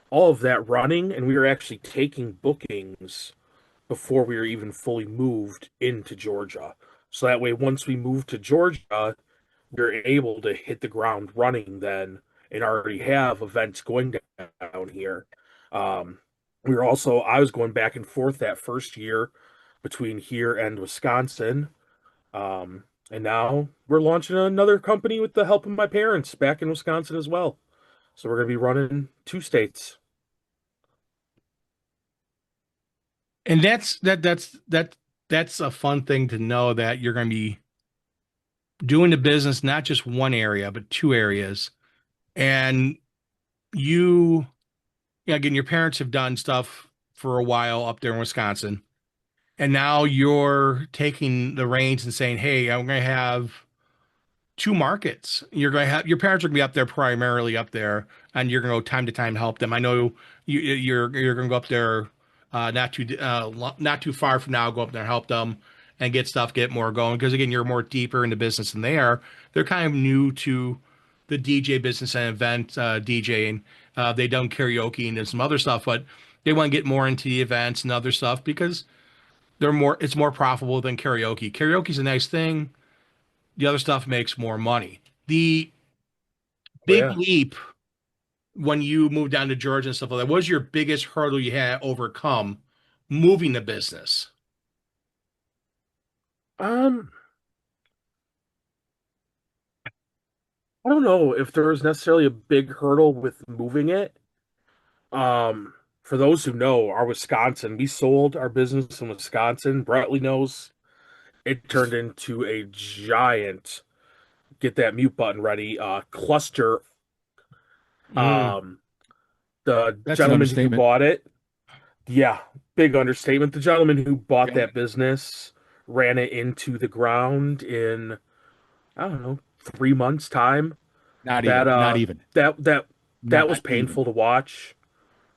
all of that running, and we were actually taking bookings before we were even fully moved into Georgia. So that way, once we moved to Georgia, we were able to hit the ground running then and already have events going down here. I was going back and forth that first year between here and Wisconsin. And now we're launching another company with the help of my parents back in Wisconsin as well. So we're going to be running 2 states. And that's a fun thing to know, that you're going to be doing the business, not just one area, but 2 areas. And again, your parents have done stuff for a while up there in Wisconsin. And now you're taking the reins and saying, "Hey, I'm going to have 2 markets." Your parents are going to be up there, primarily up there, and you're going to go time to time to help them. I know you're going to go up there not too far from now, go up there and help them. and get more going. Because again, you're more deeper into business than they are. They're kind of new to the DJ business and event DJing. They done karaoke and some other stuff, but they want to get more into the events and other stuff because it's more profitable than karaoke. Karaoke's a nice thing. The other stuff makes more money. The Oh, big yeah. leap when you moved down to Georgia and stuff like that, what was your biggest hurdle you had to overcome moving the business? Um, I don't know if there was necessarily a big hurdle with moving it. Um, for those who know, our Wisconsin, we sold our business in Wisconsin. Bradley knows it turned into a giant, get that mute button ready, cluster. Mm, Um, the That's an gentleman who understatement. bought it, yeah, big understatement. The gentleman who bought Yeah. that business ran it into the ground in, I don't know, 3 months time. Not That even. Not even. that that that was Not even. painful to watch.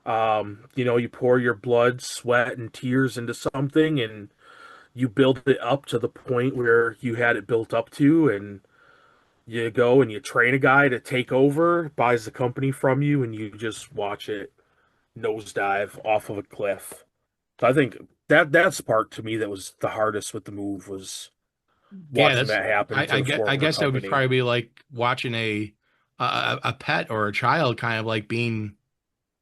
You pour your blood, sweat, and tears into something, and you build it up to the point where you had it built up to, and you go and you train a guy to take over, buys the company from you, and you just watch it nosedive off of a cliff. So I think that's the part to me that was the hardest with the move was yeah, watching that happen to I the guess former that would company. probably be like watching a pet or a child kind of like being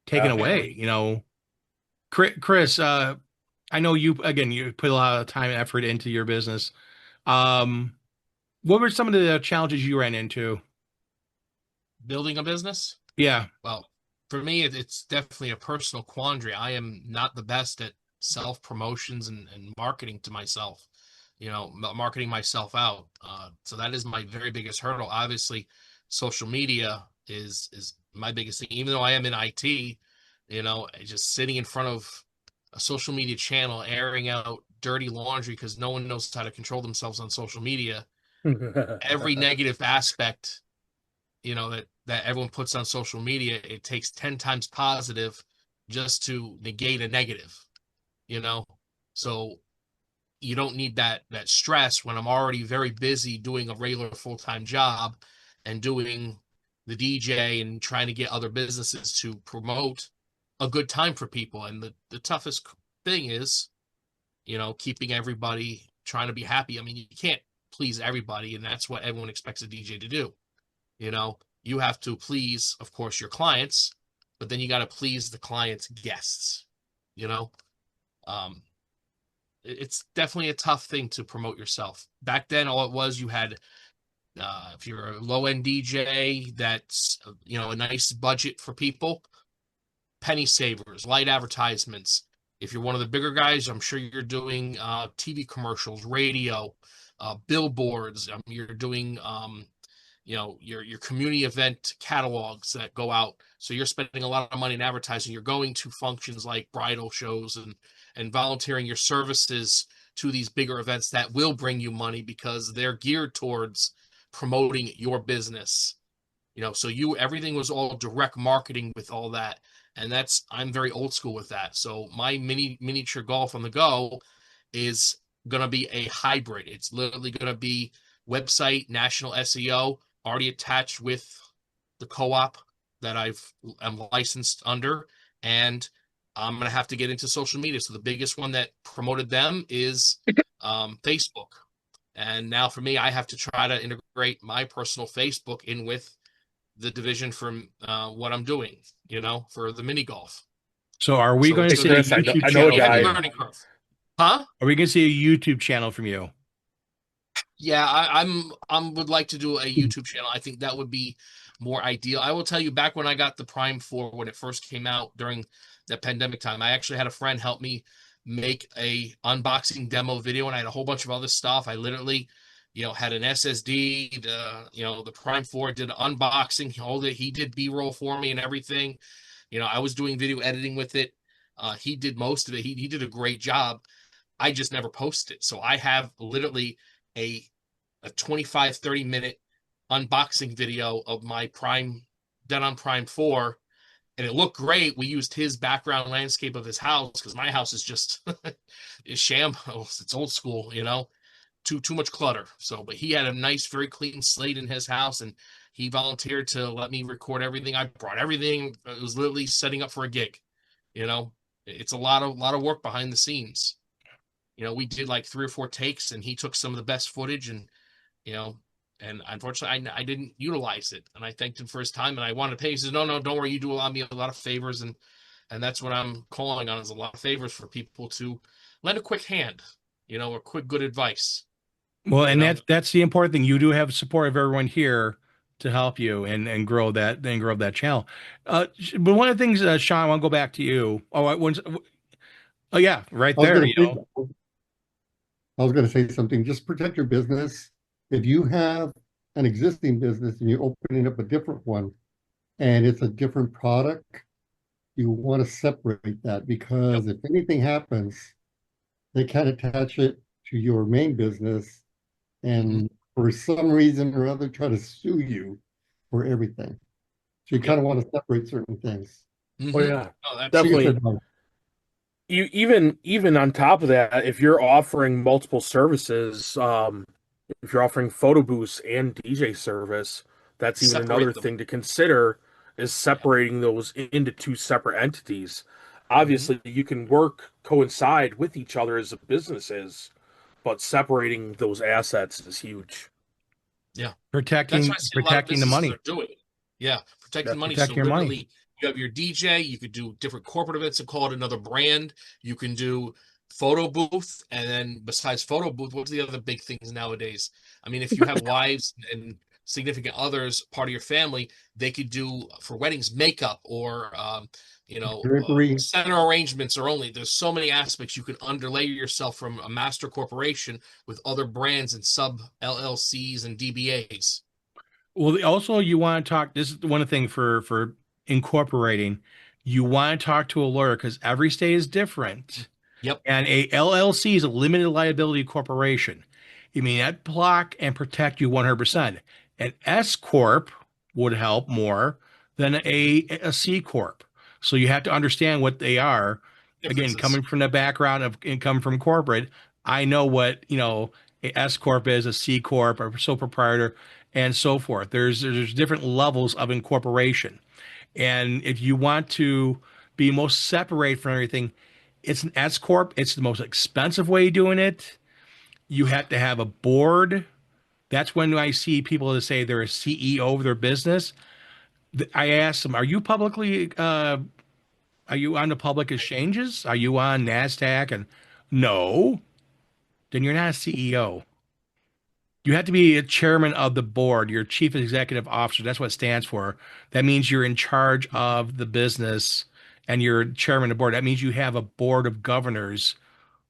taken Yeah. away, you know. Chris, I know you put a lot of time and effort into your business. Um, what were some of the challenges you ran into? Building a business? Yeah. Well, for me, it's definitely a personal quandary. I am not the best at self promotions and marketing to myself, marketing myself out. So that is my very biggest hurdle. Obviously, social media is my biggest thing. Even though I am in IT, just sitting in front of a social media channel, airing out dirty laundry because no one knows how to control themselves on social media. Every negative aspect that everyone puts on social media, it takes 10 times positive just to negate a negative, you know so you don't need that stress when I'm already very busy doing a regular full-time job and doing the DJ and trying to get other businesses to promote a good time for people. And the toughest thing is keeping everybody trying to be happy. I mean, you can't please everybody, and that's what everyone expects a DJ to do. You have to please, of course, your clients, but then you got to please the client's guests. you know um it's definitely a tough thing to promote yourself. Back then, all it was, you had, if you're a low end DJ, that's a nice budget for people, penny savers, light advertisements. If you're one of the bigger guys, I'm sure you're doing TV commercials, radio, billboards. You're doing your community event catalogs that go out. So you're spending a lot of money in advertising. You're going to functions like bridal shows and volunteering your services to these bigger events that will bring you money because they're geared towards promoting your business. So everything was all direct marketing with all that. And I'm very old school with that. So my miniature golf on the go is going to be a hybrid. It's literally going to be website, national SEO, already attached with the co-op that I'm licensed under, and I'm going to have to get into social media. So the biggest one that promoted them is Facebook. And now for me, I have to try to integrate my personal Facebook in with the division from what I'm doing, for the mini golf. So are we So going to it's see a Chris, I YouTube know a channel from heavy guy. you? learning curve. Huh? Are we going to see a YouTube channel from you? Yeah, I'm would like to do a YouTube channel. I think that would be more ideal. I will tell you, back when I got the Prime 4 when it first came out during the pandemic time, I actually had a friend help me make a unboxing demo video, and I had a whole bunch of other stuff. I literally, had an SSD, the Prime 4, did unboxing, he did B-roll for me and everything. I was doing video editing with it. He did most of it. He did a great job. I just never posted it. So I have literally a 25-30 minute unboxing video of my Prime done on Prime 4 and it looked great. We used his background landscape of his house because my house is just is shambles. It's old school, too much clutter. So, but he had a nice, very clean slate in his house, and he volunteered to let me record everything. I brought everything. It was literally setting up for a gig. It's a lot of work behind the scenes. We did like 3 or 4 takes, and he took some of the best footage, and you know, and unfortunately, I didn't utilize it. And I thanked him for his time, and I wanted to pay. He says, "No, no, don't worry. You do me a lot of favors, and that's what I'm calling on, is a lot of favors for people to lend a quick hand, or quick good advice." Well, and know? that's the important thing. You do have support of everyone here to help you and grow that channel. But one of the things, Sean, I want to go back to you. Oh yeah, right I was there. gonna say, I was gonna say something. Just protect your business. If you have an existing business and you're opening up a different one and it's a different product, you want to separate that, because if anything happens, they can't attach it to your main business and for some reason or other try to sue you for everything. So you kind of want to separate certain things. Oh yeah, Oh, definitely. Advice. You even on top of that, if you're offering multiple services, if you're offering photo booths and DJ service, that's even Separate another them. thing to consider, is separating those into 2 separate entities. Obviously, you can coincide with each other as a businesses, but separating those assets is huge. Yeah. Protecting That's what I see a lot of the businesses money. are doing. Yeah, protecting the money. Protect So your money. literally, you have your DJ. You could do different corporate events and call it another brand. You can do photo booth, and then besides photo booth, what's the other big things nowadays? I mean, if you have wives and significant others, part of your family, they could do for weddings makeup, or Drapery. center arrangements, or only. There's so many aspects you can underlay yourself from a master corporation with other brands and sub LLCs and DBAs. Well, also you want to talk. This is one of the things for incorporating. You want to talk to a lawyer because every state is different. Yep. And a LLC is a limited liability corporation. You mean that block and protect you 100%. An S corp would help more than a C corp. So you have to understand what they are. Again, coming from the background of income from corporate, I know what a S corp is, a C corp, a sole proprietor, and so forth. There's different levels of incorporation, and if you want to be most separate from everything, it's an S corp. It's the most expensive way of doing it. You have to have a board. That's when I see people that say they're a CEO of their business. I ask them, are you on the public exchanges? Are you on NASDAQ? And no, then you're not a CEO. You have to be a chairman of the board, your chief executive officer. That's what it stands for. That means you're in charge of the business and you're chairman of the board. That means you have a board of governors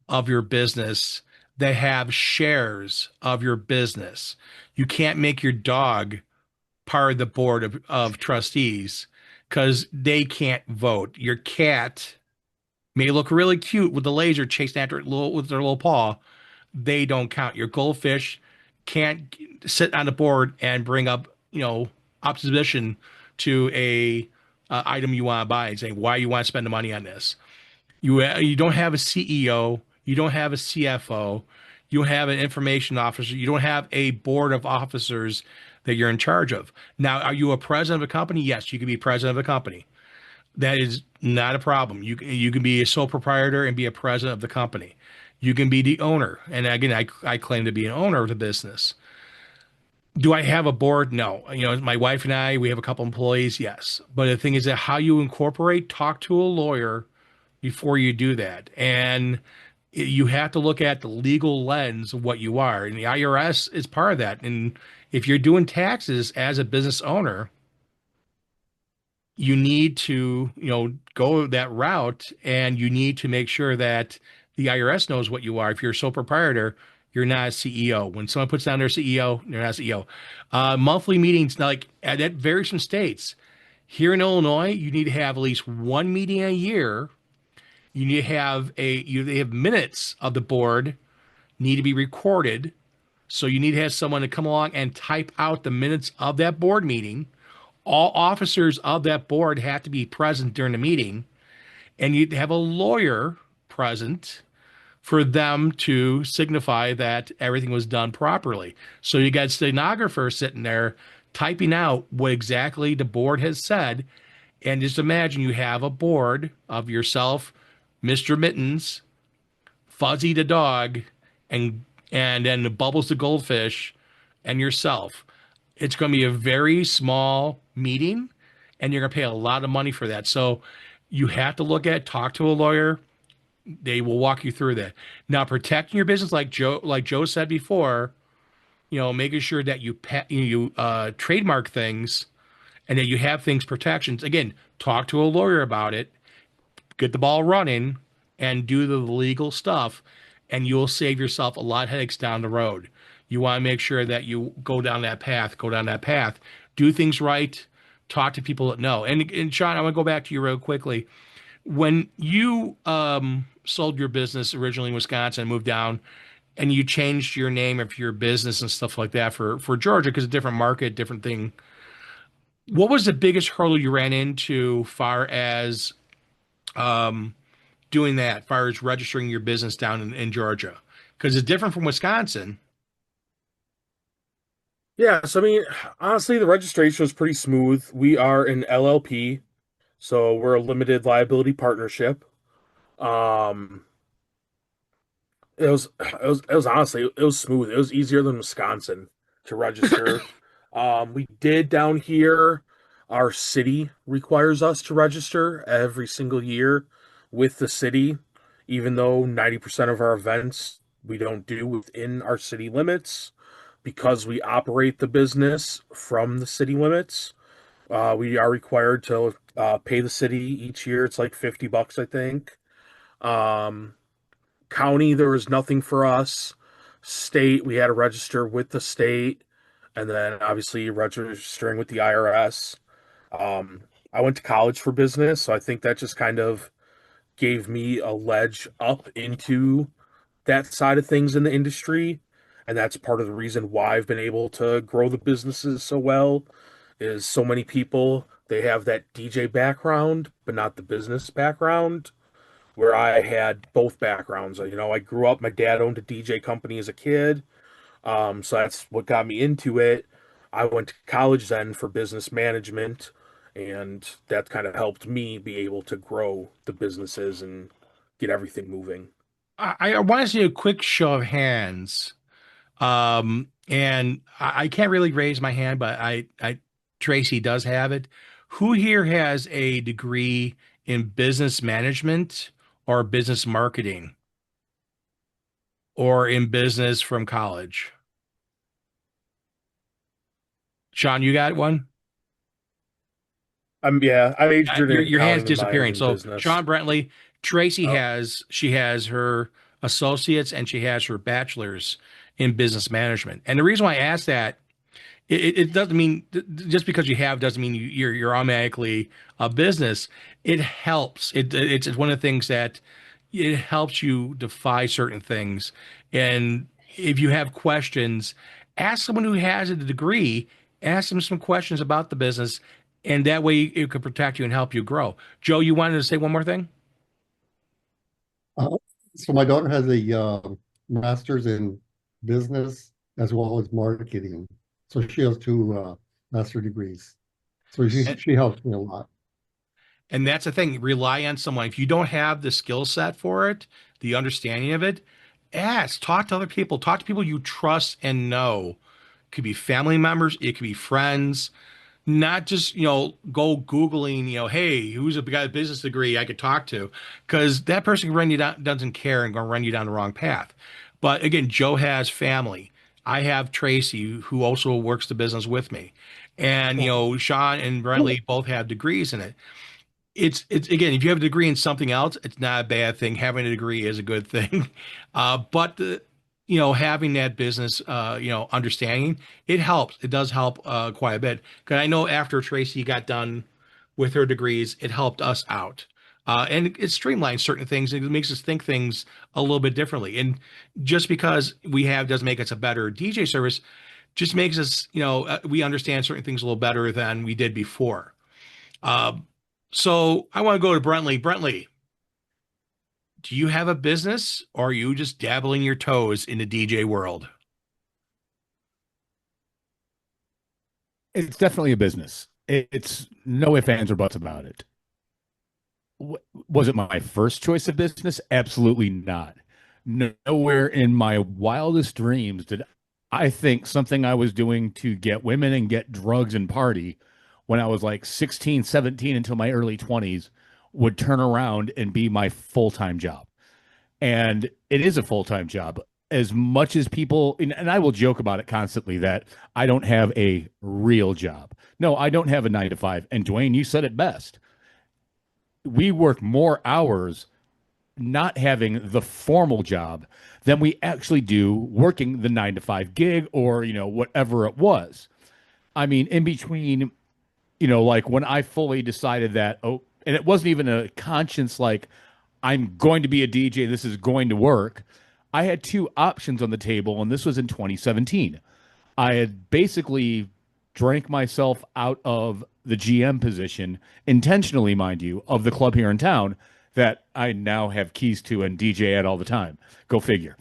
of your business that have shares of your business. You can't make your dog part of the board of trustees because they can't vote. Your cat may look really cute with the laser chasing after it with their little paw. They don't count. Your goldfish can't sit on the board and bring up, opposition to a item you want to buy and saying why you want to spend the money on this. You don't have a CEO, you don't have a CFO, you don't have an information officer, you don't have a board of officers that you're in charge of. Now, are you a president of a company? Yes, you can be president of a company. That is not a problem. You can be a sole proprietor and be a president of the company. You can be the owner. And again, I claim to be an owner of the business. Do I have a board? No. My wife and I, we have a couple employees. Yes. But the thing is that how you incorporate, talk to a lawyer before you do that. And you have to look at the legal lens of what you are. And the IRS is part of that. And if you're doing taxes as a business owner, you need to, go that route, and you need to make sure that the IRS knows what you are. If you're a sole proprietor, you're not a CEO. When someone puts down their CEO, they're not a CEO. Monthly meetings, like that varies from states. Here in Illinois, you need to have at least one meeting a year. You need to have they have minutes of the board need to be recorded. So you need to have someone to come along and type out the minutes of that board meeting. all officers of that board have to be present during the meeting, and you'd have a lawyer present for them to signify that everything was done properly. So you got stenographers sitting there typing out what exactly the board has said. And just imagine you have a board of yourself, Mr. Mittens, Fuzzy the dog, and then Bubbles the goldfish, and yourself. It's going to be a very small meeting, and you're going to pay a lot of money for that. So you have to talk to a lawyer. They will walk you through that. Now, protecting your business, like Joe said before, making sure that you trademark things and that you have things protections. Again, talk to a lawyer about it, get the ball running, and do the legal stuff, and you'll save yourself a lot of headaches down the road. You want to make sure that you go down that path, do things right, talk to people that know. And Sean, I want to go back to you real quickly. When you sold your business originally in Wisconsin and moved down, and you changed your name of your business and stuff like that for Georgia because a different market, different thing. What was the biggest hurdle you ran into far as doing that, far as registering your business down in Georgia? Because it's different from Wisconsin. Yeah, so I mean, honestly, the registration was pretty smooth. We are an LLP, so we're a limited liability partnership. Um, it was honestly it was smooth. It was easier than Wisconsin to register. We did down here. Our city requires us to register every single year with the city, even though 90% of our events we don't do within our city limits because we operate the business from the city limits. We are required to pay the city each year. It's like $50, I think. Um, County, there was nothing for us. State, we had to register with the state, and then obviously registering with the IRS. I went to college for business, so I think that just kind of gave me a ledge up into that side of things in the industry. And that's part of the reason why I've been able to grow the businesses so well, is so many people, they have that DJ background, but not the business background, where I had both backgrounds. I grew up, my dad owned a DJ company as a kid. So that's what got me into it. I went to college then for business management, and that kind of helped me be able to grow the businesses and get everything moving. I want to see a quick show of hands. And I can't really raise my hand, but Tracy does have it. Who here has a degree in business management or business marketing or in business from college? Sean, you got one? Yeah, I majored in Your hand's accounting and minor disappearing. in So business. Sean Brentley, Tracy Oh. has her associates and she has her bachelor's in business management. And the reason why I asked that, it doesn't mean just because you have doesn't mean you're automatically a business. It helps. It's one of the things that it helps you defy certain things. And if you have questions, ask someone who has a degree, ask them some questions about the business, and that way it could protect you and help you grow. Joe, you wanted to say one more thing? So my daughter has a master's in business as well as marketing. So she has two master degrees. So she helps me a lot. And that's the thing, rely on someone. If you don't have the skill set for it, the understanding of it, ask, talk to other people, talk to people you trust and know. It could be family members, it could be friends, not just, go Googling, hey, who's got a business degree I could talk to? Because that person can run you down, doesn't care and going to run you down the wrong path. But again, Joe has family. I have Tracy, who also works the business with me. And, Sean and Brentley both have degrees in it. It's again, if you have a degree in something else, it's not a bad thing. Having a degree is a good thing. But having that business, understanding, it helps. It does help quite a bit. Because I know after Tracy got done with her degrees, it helped us out. And it streamlines certain things. It makes us think things a little bit differently. And just because we have doesn't make us a better DJ service. just makes us, we understand certain things a little better than we did before. So I want to go to Brentley. Brentley, do you have a business, or are you just dabbling your toes in the DJ world? It's definitely a business. It's no ifs, ands, or buts about it. Was it my first choice of business? Absolutely not. Nowhere in my wildest dreams did I think something I was doing to get women and get drugs and party when I was like 16, 17 until my early 20s would turn around and be my full-time job. And it is a full-time job. As much as people, and I will joke about it constantly, that I don't have a real job. No, I don't have a 9 to 5. And Dwayne, you said it best. We work more hours not having the formal job than we actually do working the 9 to 5 gig, or, whatever it was. I mean, in between, like when I fully decided that, and it wasn't even a conscience, like, I'm going to be a DJ, this is going to work. I had two options on the table, and this was in 2017. I had basically drank myself out of the GM position, intentionally, mind you, of the club here in town that I now have keys to and DJ at all the time. Go figure.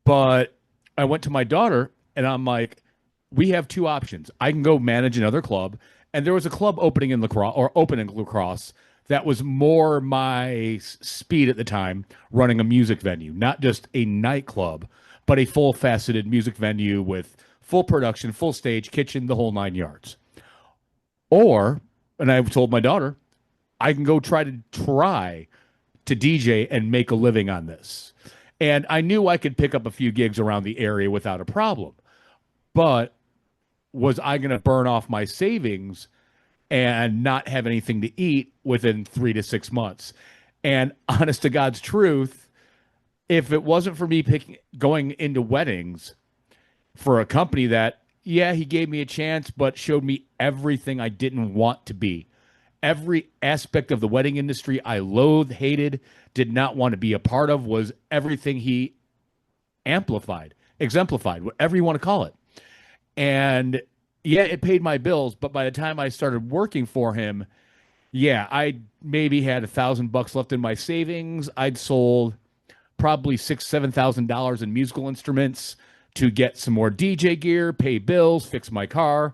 But I went to my daughter, and I'm like, we have two options. I can go manage another club. And there was a club opening in lacrosse that was more my speed at the time, running a music venue, not just a nightclub, but a full faceted music venue with full production, full stage, kitchen, the whole 9 yards. Or, and I told my daughter, I can go try to DJ and make a living on this. And I knew I could pick up a few gigs around the area without a problem. But was I going to burn off my savings and not have anything to eat within 3 to 6 months? And honest to God's truth, if it wasn't for me going into weddings for a company that, yeah, he gave me a chance, but showed me everything I didn't want to be. Every aspect of the wedding industry I loathed, hated, did not want to be a part of, was everything he exemplified, whatever you want to call it. And yeah, it paid my bills, but by the time I started working for him, yeah, I maybe had $1,000 left in my savings. I'd sold probably $6,000-$7,000 in musical instruments to get some more DJ gear, pay bills, fix my car.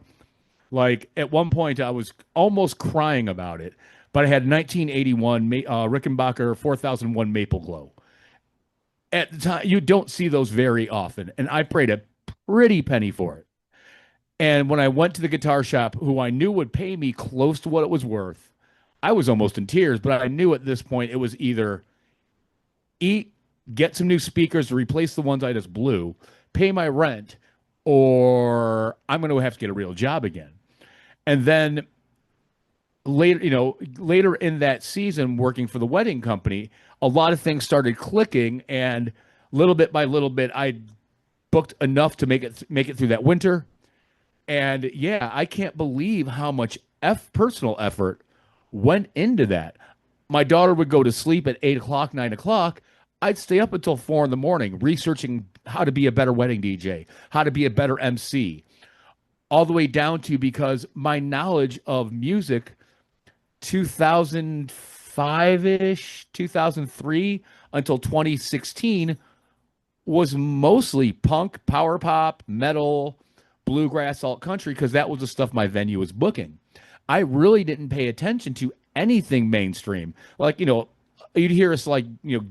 Like, at one point, I was almost crying about it, but I had 1981 Rickenbacker 4001 Maple Glow. At the time, you don't see those very often, and I paid a pretty penny for it. And when I went to the guitar shop, who I knew would pay me close to what it was worth, I was almost in tears, but I knew at this point it was either get some new speakers to replace the ones I just blew, pay my rent, or I'm going to have to get a real job again. And then later in that season, working for the wedding company, a lot of things started clicking, and little bit by little bit, I booked enough to make it through that winter. And yeah, I can't believe how much personal effort went into that. My daughter would go to sleep at 8 o'clock, 9 o'clock. I'd stay up until 4 a.m. researching how to be a better wedding DJ, how to be a better MC, all the way down to, because my knowledge of music, 2005-ish, 2003 until 2016, was mostly punk, power pop, metal, bluegrass, alt country, because that was the stuff my venue was booking. I really didn't pay attention to anything mainstream. Like, you'd hear us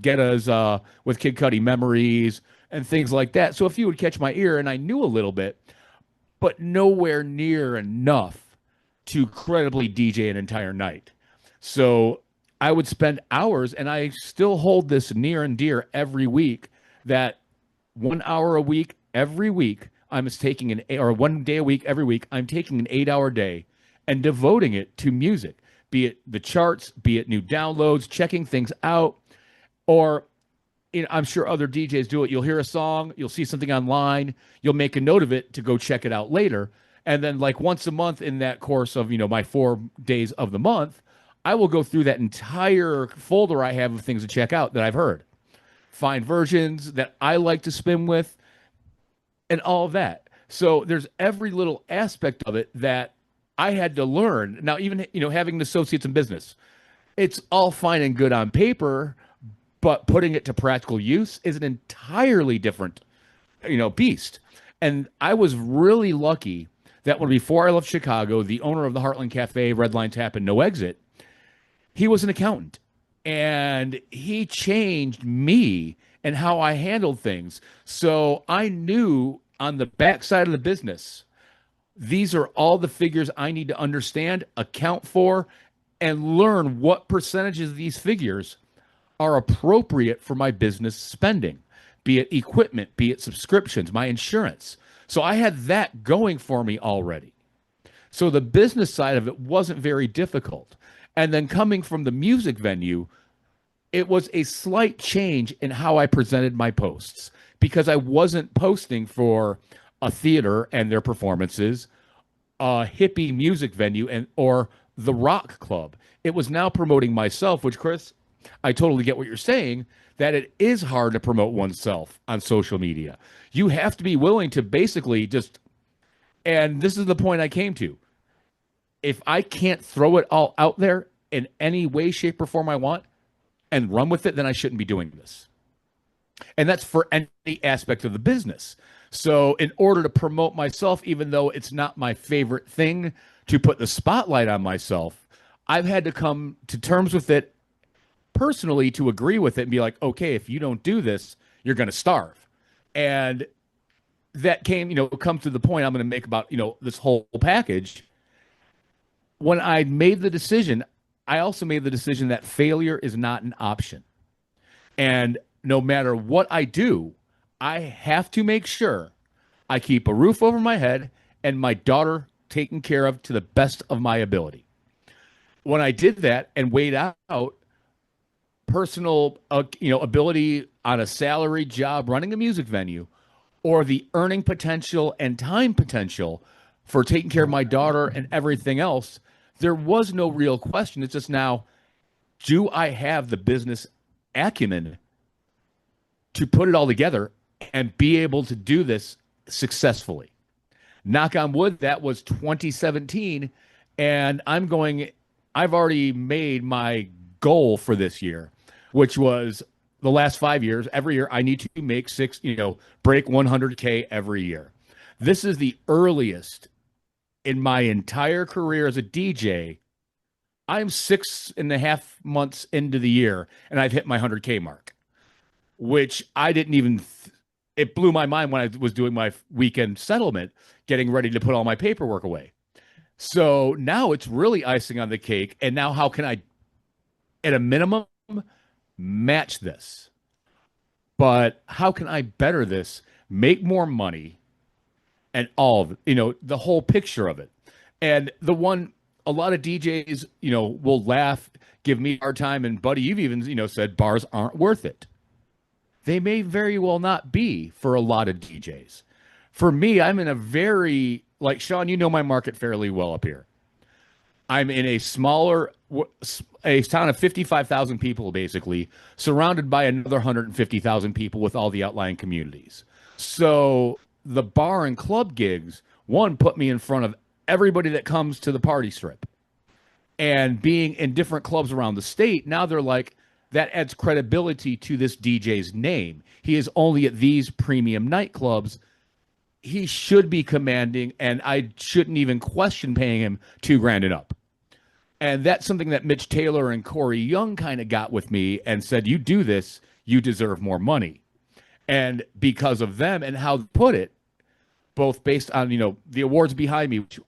get us with Kid Cudi Memories and things like that. So if you would catch my ear, and I knew a little bit, but nowhere near enough to credibly DJ an entire night. So I would spend hours, and I still hold this near and dear every week, that 1 hour a week, every week, I'm taking or 1 day a week, every week, I'm taking an 8-hour day and devoting it to music, be it the charts, be it new downloads, checking things out, or I'm sure other DJs do it. You'll hear a song, you'll see something online, you'll make a note of it to go check it out later. And then like once a month in that course of, my 4 days of the month, I will go through that entire folder I have of things to check out that I've heard, find versions that I like to spin with, and all of that. So there's every little aspect of it that I had to learn. Now, even, having an associates in business, it's all fine and good on paper, but putting it to practical use is an entirely different, beast. And I was really lucky that when before I left Chicago, the owner of the Heartland Cafe, Red Line Tap, and No Exit, he was an accountant, and he changed me and how I handled things. So I knew on the backside of the business, these are all the figures I need to understand, account for, and learn what percentages of these figures are appropriate for my business spending, be it equipment, be it subscriptions, my insurance. So I had that going for me already. So the business side of it wasn't very difficult. And then coming from the music venue, it was a slight change in how I presented my posts, because I wasn't posting for a theater and their performances, a hippie music venue, or the rock club. It was now promoting myself, which, Chris, I totally get what you're saying, that it is hard to promote oneself on social media. You have to be willing to basically just, and this is the point I came to. If I can't throw it all out there in any way, shape, or form I want and run with it, then I shouldn't be doing this. And that's for any aspect of the business. So in order to promote myself, even though it's not my favorite thing to put the spotlight on myself, I've had to come to terms with it personally to agree with it and be like, okay, if you don't do this, you're going to starve. And that comes to the point I'm going to make about, this whole package. When I made the decision, I also made the decision that failure is not an option. And no matter what I do, I have to make sure I keep a roof over my head and my daughter taken care of to the best of my ability. When I did that and weighed out personal, ability on a salary job running a music venue, or the earning potential and time potential for taking care of my daughter and everything else, there was no real question. It's just now, do I have the business acumen to put it all together and be able to do this successfully? Knock on wood, that was 2017. And I've already made my goal for this year, which was the last 5 years. Every year I need to make break 100K every year. This is the earliest in my entire career as a DJ. I'm 6.5 months into the year and I've hit my 100K mark, which I didn't even, it blew my mind when I was doing my weekend settlement, getting ready to put all my paperwork away. So now it's really icing on the cake. And now how can I, at a minimum, match this? But how can I better this, make more money, and all of it, the whole picture of it? And a lot of DJs, will laugh, give me a hard time. And buddy, you've even, said bars aren't worth it. They may very well not be for a lot of DJs. For me, I'm in a very, like Sean, my market fairly well up here. I'm in a town of 55,000 people, basically, surrounded by another 150,000 people with all the outlying communities. So the bar and club gigs, put me in front of everybody that comes to the party strip. And being in different clubs around the state, now they're like, that adds credibility to this DJ's name. He is only at these premium nightclubs. He should be commanding, and I shouldn't even question paying him $2,000 and up. And that's something that Mitch Taylor and Corey Young kind of got with me and said, you do this, you deserve more money. And because of them and how they put it, both based on, the awards behind me, which,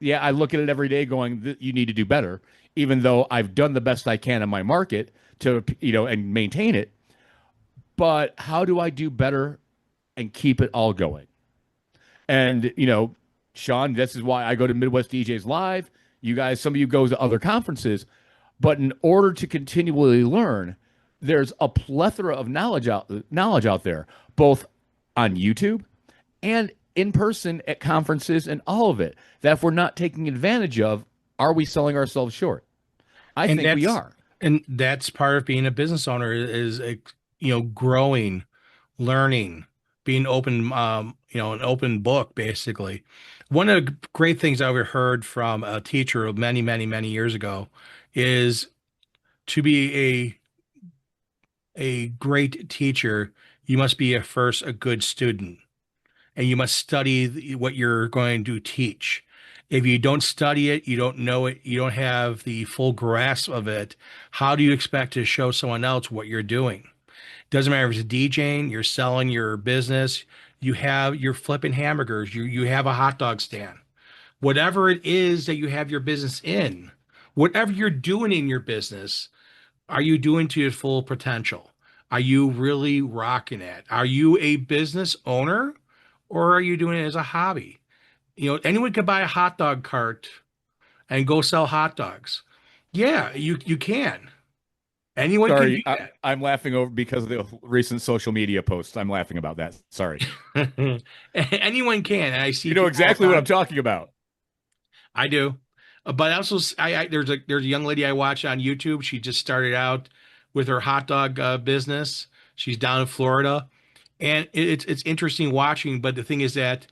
yeah, I look at it every day going, you need to do better, even though I've done the best I can in my market to, and maintain it. But how do I do better and keep it all going? And, Sean, this is why I go to Midwest DJs Live. You guys, some of you go to other conferences. But in order to continually learn, there's a plethora of knowledge out there, both on YouTube and in person at conferences and all of it, that if we're not taking advantage of, are we selling ourselves short? I think we are. And that's part of being a business owner is growing, learning, being open an open book, basically. One of the great things I overheard from a teacher many, many, many years ago is to be a great teacher, you must be first a good student, and you must study what you're going to teach. If you don't study it, you don't know it, you don't have the full grasp of it, how do you expect to show someone else what you're doing? Doesn't matter if it's DJing, you're selling your business, you're flipping hamburgers, you have a hot dog stand. Whatever it is that you have your business in, whatever you're doing in your business, are you doing to your full potential? Are you really rocking it? Are you a business owner or are you doing it as a hobby? Anyone could buy a hot dog cart and go sell hot dogs. Yeah, you can. Anyone can do Sorry, I'm laughing over because of the recent social media posts. I'm laughing about that. Sorry. that. Anyone can. And I see You know people all exactly the what time. I'm talking about. I do. But also, there's a young lady I watch on YouTube. She just started out with her hot dog business. She's down in Florida, and it's interesting watching. But the thing is that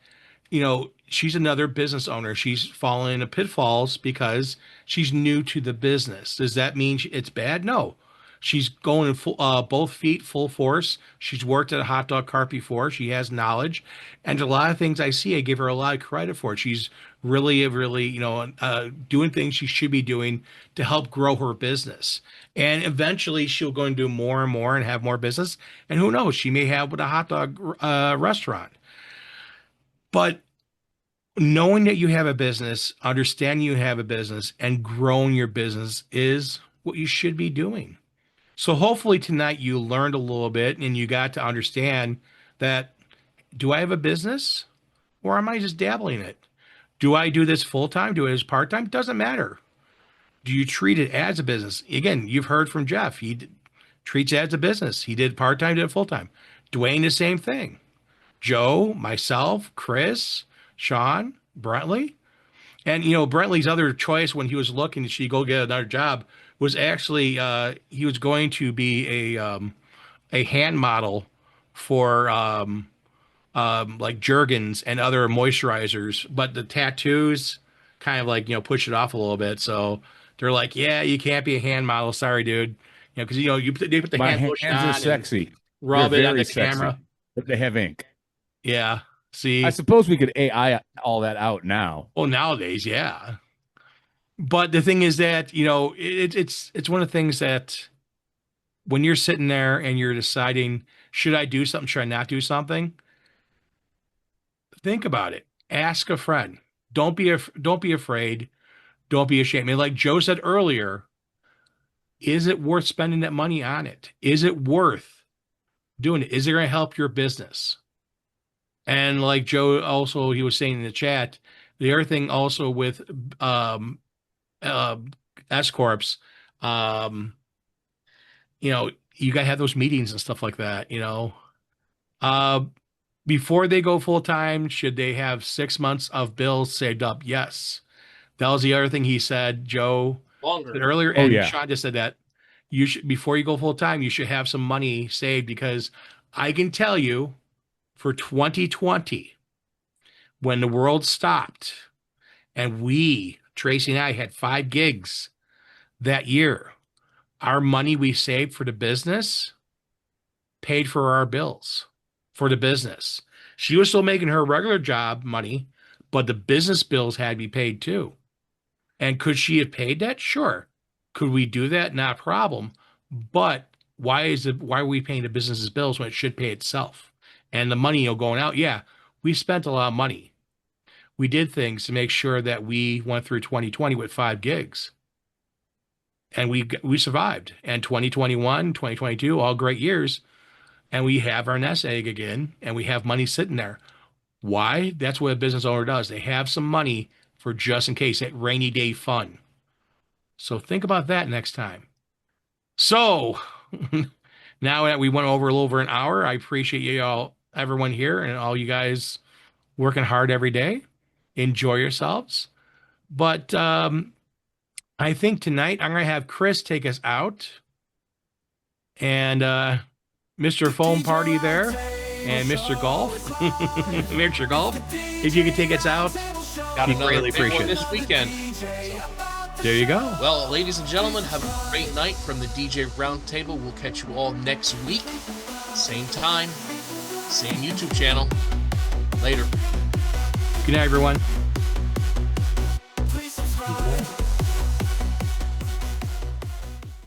she's another business owner. She's fallen into pitfalls because she's new to the business. Does that mean it's bad? No. She's going in both feet, full force. She's worked at a hot dog cart before. She has knowledge, and a lot of things I see, I give her a lot of credit for. She's really, really, doing things she should be doing to help grow her business. And eventually, she'll go and do more and more and have more business. And who knows? She may have with a hot dog restaurant. But knowing that you have a business, understanding you have a business, and growing your business is what you should be doing. So hopefully tonight you learned a little bit and you got to understand that, do I have a business or am I just dabbling in it? Do I do this full time? Do it as part time? Doesn't matter. Do you treat it as a business? Again, you've heard from Jeff. Treats it as a business. He did part time, did full time. Dwayne, the same thing. Joe, myself, Chris, Sean, Brentley. And Brentley's other choice when he was looking to go get another job was actually he was going to be a hand model for like Jergens and other moisturizers, but the tattoos kind of like push it off a little bit. So they're like, yeah, you can't be a hand model. Sorry, dude. Because they put the My hand lotion hands on are and sexy. rub They're it on very the camera. sexy, but they have ink. Yeah. See. I suppose we could AI all that out now. Well, nowadays, yeah. But the thing is that, it's one of the things that when you're sitting there and you're deciding, should I do something? Should I not do something? Think about it. Ask a friend. Don't be afraid. Don't be ashamed. And like Joe said earlier, is it worth spending that money on it? Is it worth doing it? Is it going to help your business? And like Joe also, he was saying in the chat, the other thing also with S corps, you got to have those meetings and stuff like that. Uh, before they go full time, should they have 6 months of bills saved up? Yes, that was the other thing he said. Joe Longer. said earlier, Oh, and yeah. Sean just said that you should, before you go full time, you should have some money saved, because I can tell you, for 2020, when the world stopped, and Tracy and I had 5 gigs that year, our money we saved for the business paid for our bills for the business. She was still making her regular job money, but the business bills had to be paid too. And could she have paid that? Sure. Could we do that? Not a problem. But why are we paying the business's bills when it should pay itself? And the money going out, yeah, we spent a lot of money. We did things to make sure that we went through 2020 with 5 gigs. And we survived. And 2021, 2022, all great years. And we have our nest egg again, and we have money sitting there. Why? That's what a business owner does. They have some money for just in case, that rainy day fund. So think about that next time. So now that we went over a little over an hour, I appreciate you all, everyone here, and all you guys working hard every day. Enjoy yourselves. But I think tonight I'm going to have Chris take us out. And Mr. Foam Party there. And Mr. Golf, Mr. Golf, if you could take us out, Got be another greatly big one appreciated. this weekend. There you go. Well, ladies and gentlemen, have a great night from the DJ Roundtable. We'll catch you all next week. Same time, same YouTube channel. Later. Good night, everyone. Please subscribe.